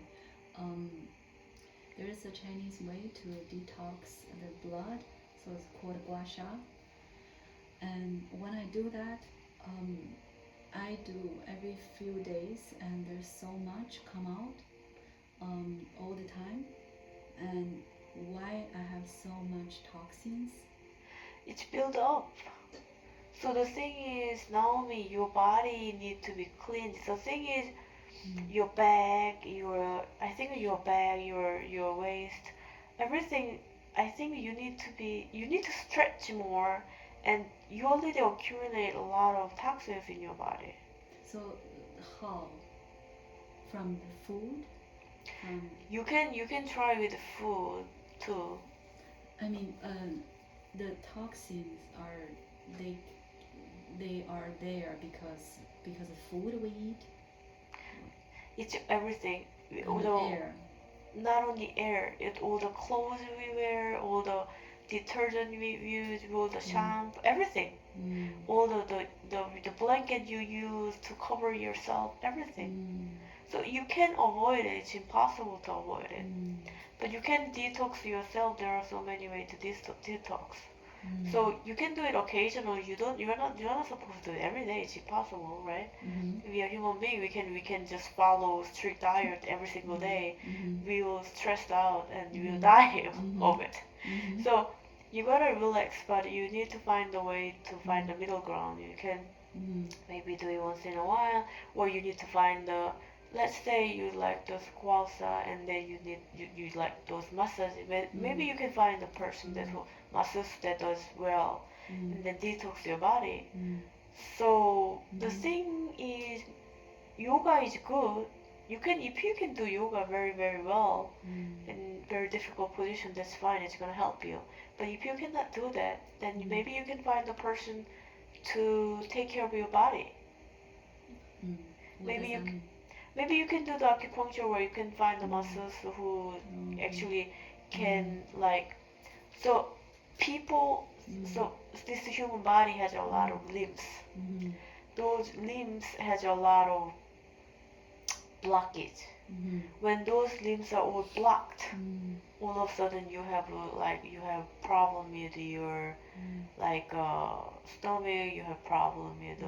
There is a Chinese way to detox the blood, so it's called gua sha. And when I do that, I do every few days, and there's so much come out all the time. And why I have so much toxins? It's built up. So the thing is, Naomi, your body need to be cleansed. The thing is, your back, I think your back, your waist, everything. I think you need to stretch more, and you already accumulate a lot of toxins in your body. So how? From the food? You can try with food too. I mean, the toxins are they are there because of food we eat. It's everything. And the air. Not only air, it's all the clothes we wear, all the detergent we use, all the shampoo, everything. All the blanket you use to cover yourself, everything. So you can avoid it. It's impossible to avoid it. But you can detox yourself. There are so many ways to detox. So you can do it occasionally. You're not supposed to do it every day. It's impossible, right? We are human beings. We can just follow strict diet every single day. We will stress out and we will die of it. So you gotta relax, but you need to find a way to find the middle ground. You can maybe do it once in a while, or you need to find the let's say you like the squalsa and then you like those massages. Maybe you can find a person that who massages that does well and then detox your body. So the thing is, yoga is good. If you can do yoga very well in very difficult position, that's fine. It's gonna help you. But if you cannot do that, then maybe you can find a person to take care of your body. What does that mean? Maybe you can do the acupuncture where you can find the muscles who actually can like. So people, so this human body has a lot of limbs. Those limbs has a lot of blockage. When those limbs are all blocked, all of a sudden you have problem with your stomach. You have problem with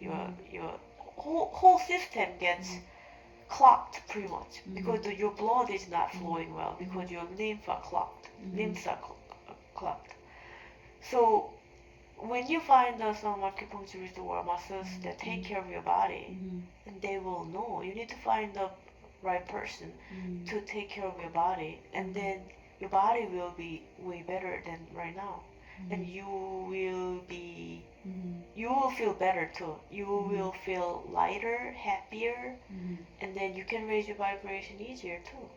your whole system gets clogged pretty much because your blood is not flowing well because your limbs are clogged. Limbs are clogged. So when you find some acupuncturist or masseurs that take care of your body, and they will know. You need to find the right person to take care of your body, and then your body will be way better than right now, and you will feel better too. You will feel lighter, happier, and then you can raise your vibration easier too.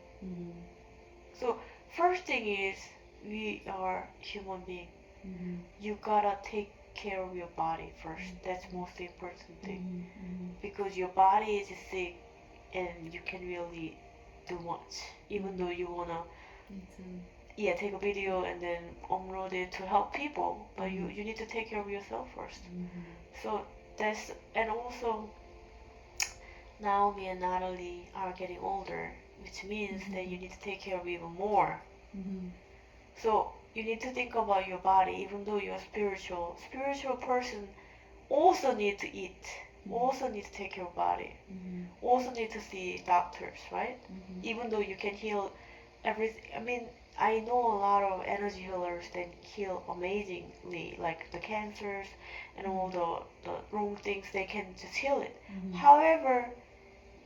So first thing is we are human beings. You gotta take care of your body first. That's most important thing. Because your body is sick and you can really do much. Even though you wanna take a video and then upload it to help people, but you need to take care of yourself first. So that's, and also now me and Natalie are getting older, which means that you need to take care of even more. So you need to think about your body. Even though you're a spiritual person also need to eat, also need to take care of body, also need to see doctors, right? Even though you can heal everything. I mean, I know a lot of energy healers that heal amazingly, like the cancers and all the wrong things, they can just heal it. However,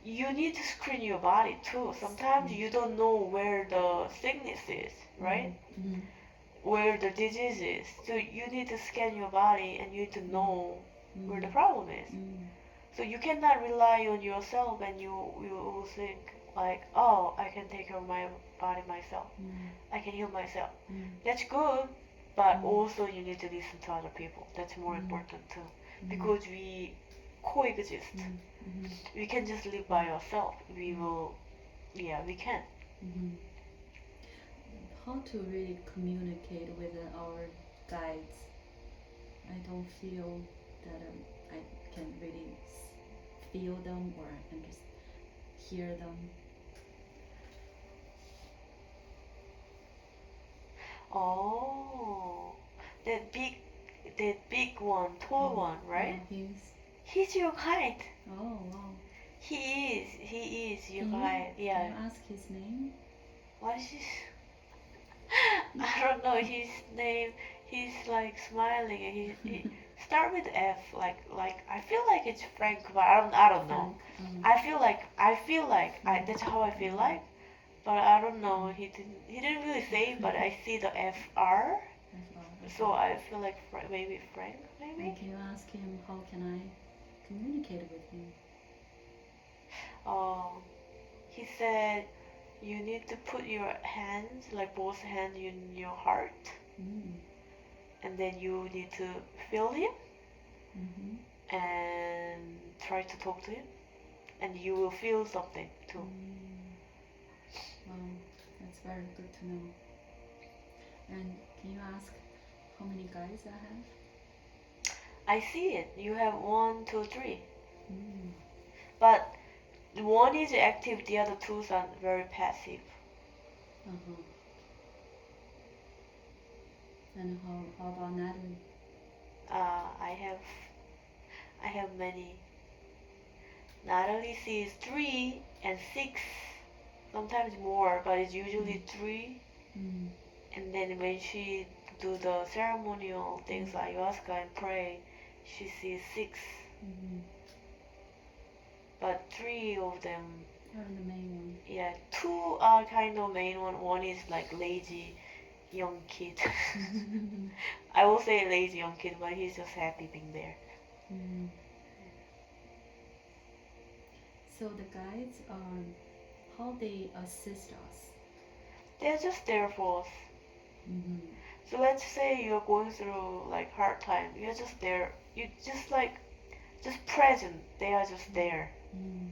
you need to screen your body too. Sometimes you don't know where the sickness is, right? Where the disease is. So you need to scan your body and you need to know where the problem is. So you cannot rely on yourself and you will think like, oh, I can take care of my body myself. I can heal myself. That's good, but also you need to listen to other people. That's more important too. Because we coexist. We can just live by ourselves. We can. How to really communicate with our guides? I don't feel that I can really feel them or I can just hear them. Oh, that big one, tall one, right? He's your guide. Oh wow. He is your Can guide. you ask his name? What is his? I don't know his name. He's like smiling and he start with F. Like I feel like it's Frank, but I don't know. I feel like that's how I feel like, but I don't know. He didn't really say, but I see the FR. So I feel like maybe Frank, maybe. And can you ask him how can I communicate with him? He said you need to put your hands, like both hands, in your heart, and then you need to feel him and try to talk to him, and you will feel something too. Wow, that's very good to know. And can you ask how many guys I have? I see it. You have 1, 2, 3. But one is active, the other two are very passive. And how about Natalie? I have many. Natalie sees 3 and 6, sometimes more, but it's usually 3. And then when she do the ceremonial things like ayahuasca and pray, she sees 6. but 3 of them, Are the main one. yeah, 2 are kind of main one. One is like lazy young kid. I will say lazy young kid, but he's just happy being there. Mm. So the guides are how they assist us. They're just there for us. Mm-hmm. So let's say you're going through like hard time. You're just there. You just like just present. They are just there. Mm.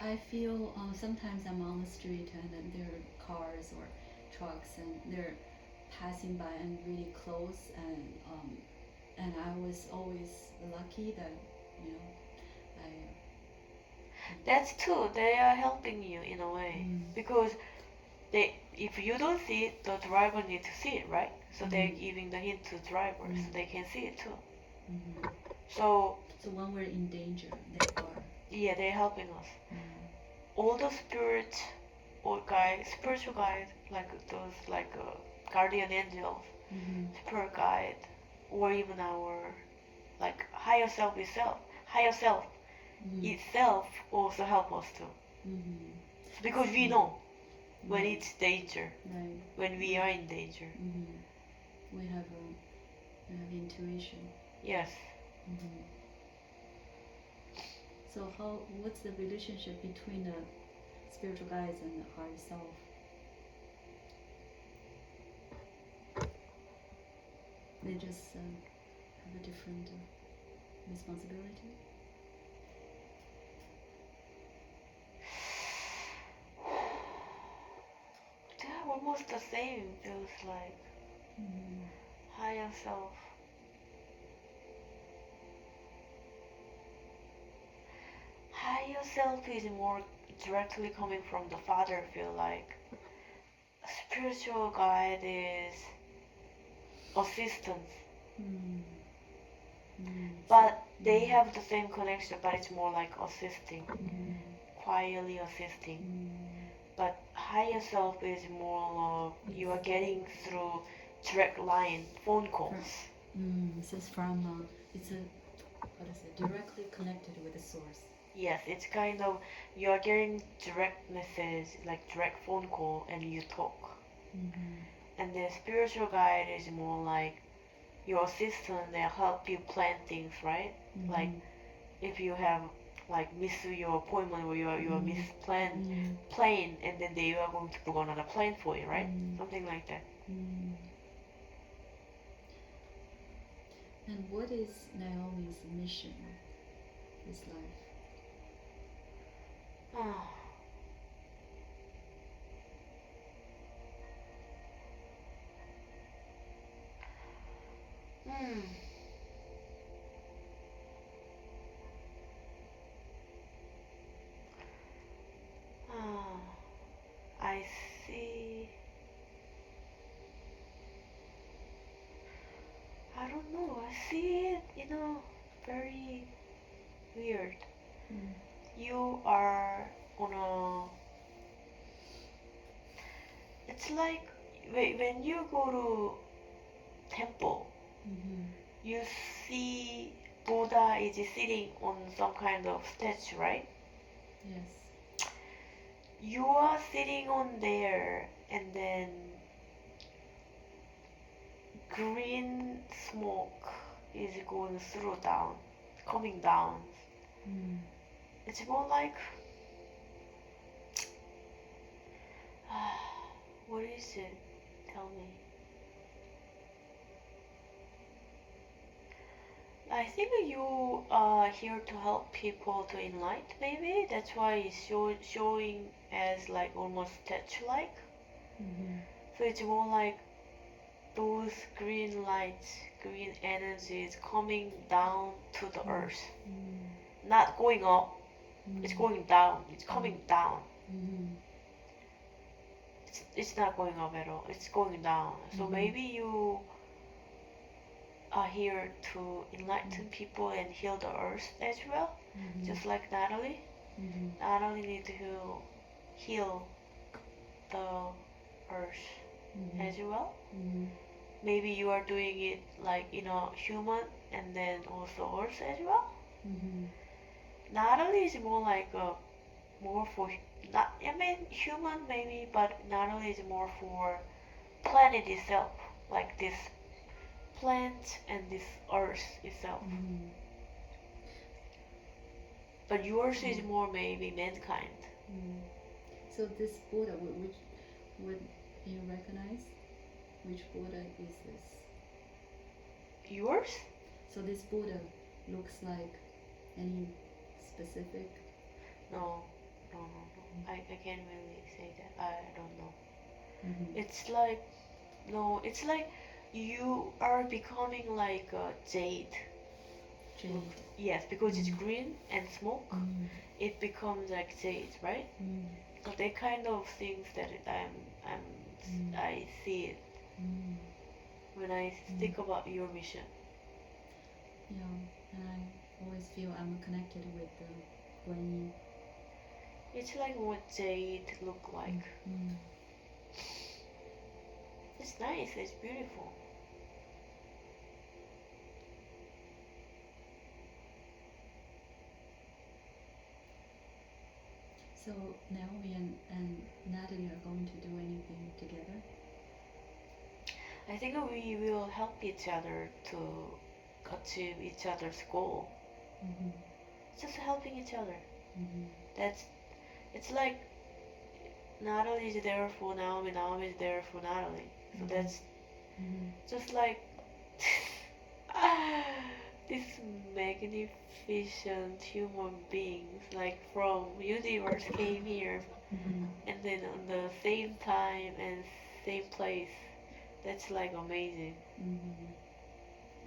I feel sometimes I'm on the street and then there are cars or trucks and they're passing by and really close and I was always lucky that you know I That's true. They are helping you in a way because if you don't see it, the driver needs to see it, right? So they're giving the hint to drivers so they can see it too. Mm-hmm. So when we're in danger, they are. yeah, they're helping us. All the spiritual guides, like those guardian angels, spirit guide, or even our like higher self itself also help us too. Because we know when it's danger, Right. when we are in danger. We have intuition. Yes. So what's the relationship between the spiritual guides and the higher self? They just have a different responsibility. They're almost the same, feels like. Higher self. Higher self is more directly coming from the Father, feel like. Spiritual guide is assistance. But they have the same connection, but it's more like assisting. Quietly assisting. But higher self is more you are getting through direct line phone calls. So it's from directly connected with the source. Yes, it's kind of you are getting direct message, like direct phone call, and you talk. And the spiritual guide is more like your assistant. They help you plan things, right? Like if you have like miss your appointment or you miss plane, and then they are going to book another plane for you, right? Something like that. And what is Naomi's mission this life? I see. I don't know. I see it, very weird. You are on a. It's like when you go to temple, you see Buddha is sitting on some kind of statue, right? Yes. You are sitting on there, and then green smoke is going through down, coming down. It's more like what is it? Tell me. I think you are here to help people to enlighten, maybe. That's why it's showing as like almost statue-like. So it's more like those green lights, green energy is coming down to the earth. Not going up, it's going down, it's coming down. It's not going up at all, it's going down. So maybe you are here to enlighten people and heal the earth as well, just like Natalie. Natalie needs to heal the earth as well. Maybe you are doing it like human and then also earth as well. Natalie is more like more for not I mean human maybe, but Natalie is more for planet itself, like this plant and this earth itself. Mm-hmm. But yours is more maybe mankind. Mm. So this Buddha, which would you recognize? Which Buddha is this? Yours? So this Buddha looks like any specific? No, no, no, no. I can't really say that. I don't know. Mm-hmm. It's like no, it's like you are becoming like a jade. Jade. Yes, because it's Mm. green and smoke, Mm. it becomes like jade, right? Mm. So they kind of things that I see it Mm. when I think about your mission. Yeah, and I always feel I'm connected with the Guanyin. It's like what jade look like. Mm. It's nice. It's beautiful. So Naomi and Natalie are going to do anything together? I think we will help each other to achieve each other's goal. Mm-hmm. Just helping each other. Mm-hmm. That's it's like Natalie is there for Naomi, Naomi is there for Natalie. So that's just like these magnificent human beings, like from universe came here, Mm-hmm. and then on the same time and same place. That's like amazing. Mm-hmm.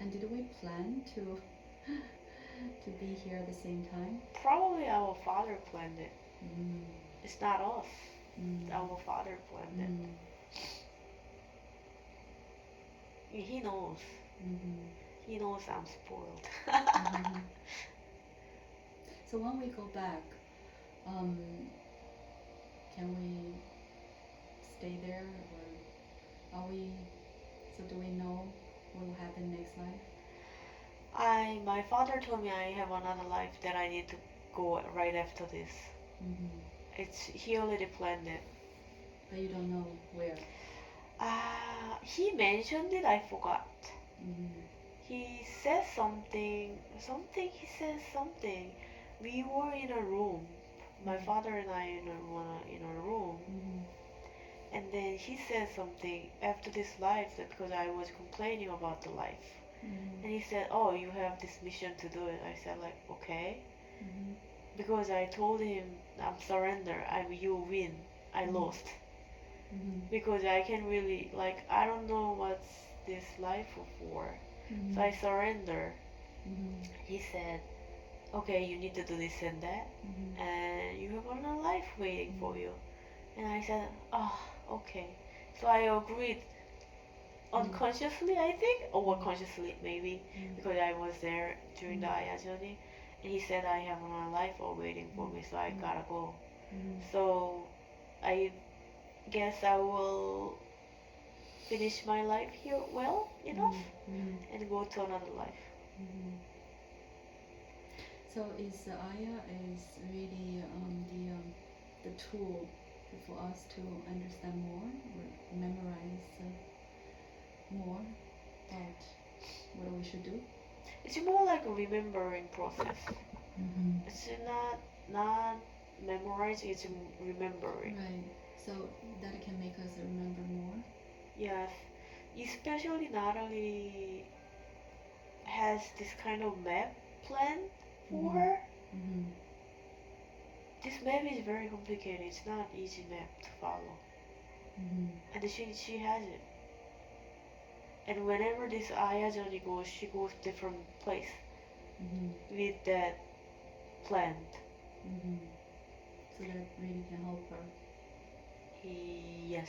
And did we plan to to be here at the same time? Probably our father planned it. Mm. It's not us. Mm. Our father planned it. Mm. He knows. Mm-hmm. He knows I'm spoiled. Mm-hmm. So when we go back, um, can we stay there, or are we? So do we know what will happen next life? My father told me I have another life that I need to go right after this. Mm-hmm. He already planned it. But you don't know where. He mentioned it. I forgot. Mm-hmm. He said something. Something. He said something. We were in a room. My father and I in a room. Mm-hmm. And then he said something after this life that because I was complaining about the life. Mm-hmm. And he said, "Oh, you have this mission to do it." I said, like, okay. Mm-hmm. Because I told him, I'm surrender. You win. I lost. Mm-hmm. Because I can really, like, I don't know what's this life for. Mm-hmm. So I surrender. Mm-hmm. He said, okay, you need to do this and that. Mm-hmm. And you have another life waiting for you. And I said, oh, okay. So I agreed unconsciously, I think, or consciously maybe, because I was there during the Aya journey. And he said, I have another life waiting for me, so I gotta go. Mm-hmm. So I guess I will finish my life here well enough Mm-hmm. and go to another life. Mm-hmm. So is Aya is really the tool for us to understand more or memorize more about what we should do? It's more like a remembering process. Mm-hmm. It's not memorizing, it's remembering. Right. So that can make us remember more. Yes. Especially Natalie has this kind of map plan for her. Mm-hmm. This map is very complicated. It's not easy map to follow. Mm-hmm. And she has it. And whenever this Aya journey goes, she goes different place with that plan. Mm-hmm. So that really can help her. Yes.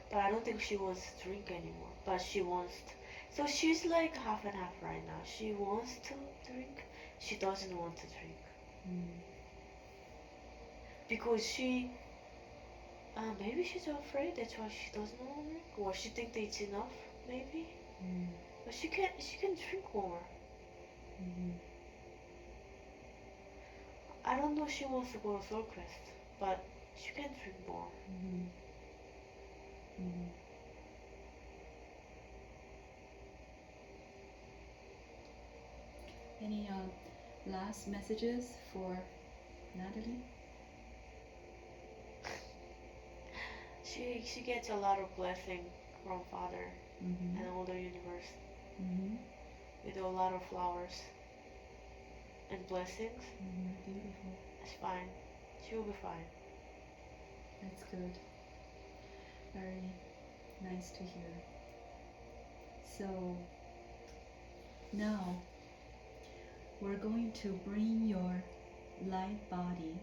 But I don't think she wants to drink anymore. But she wants to. So she's like half and half right now. She wants to drink. She doesn't want to drink. Because maybe she's afraid. That's why she doesn't want to drink. Or she thinks that it's enough, maybe. But she can drink more. I don't know if she wants to go to Soul Quest, but she can drink more. Mm-hmm. Mm-hmm. Any last messages for Natalie? She gets a lot of blessing from Father Mm-hmm. and all the universe. Mm-hmm. We do a lot of flowers and blessings. Mm-hmm. Beautiful. It's fine. She will be fine. That's good. Very nice to hear. So now we're going to bring your light body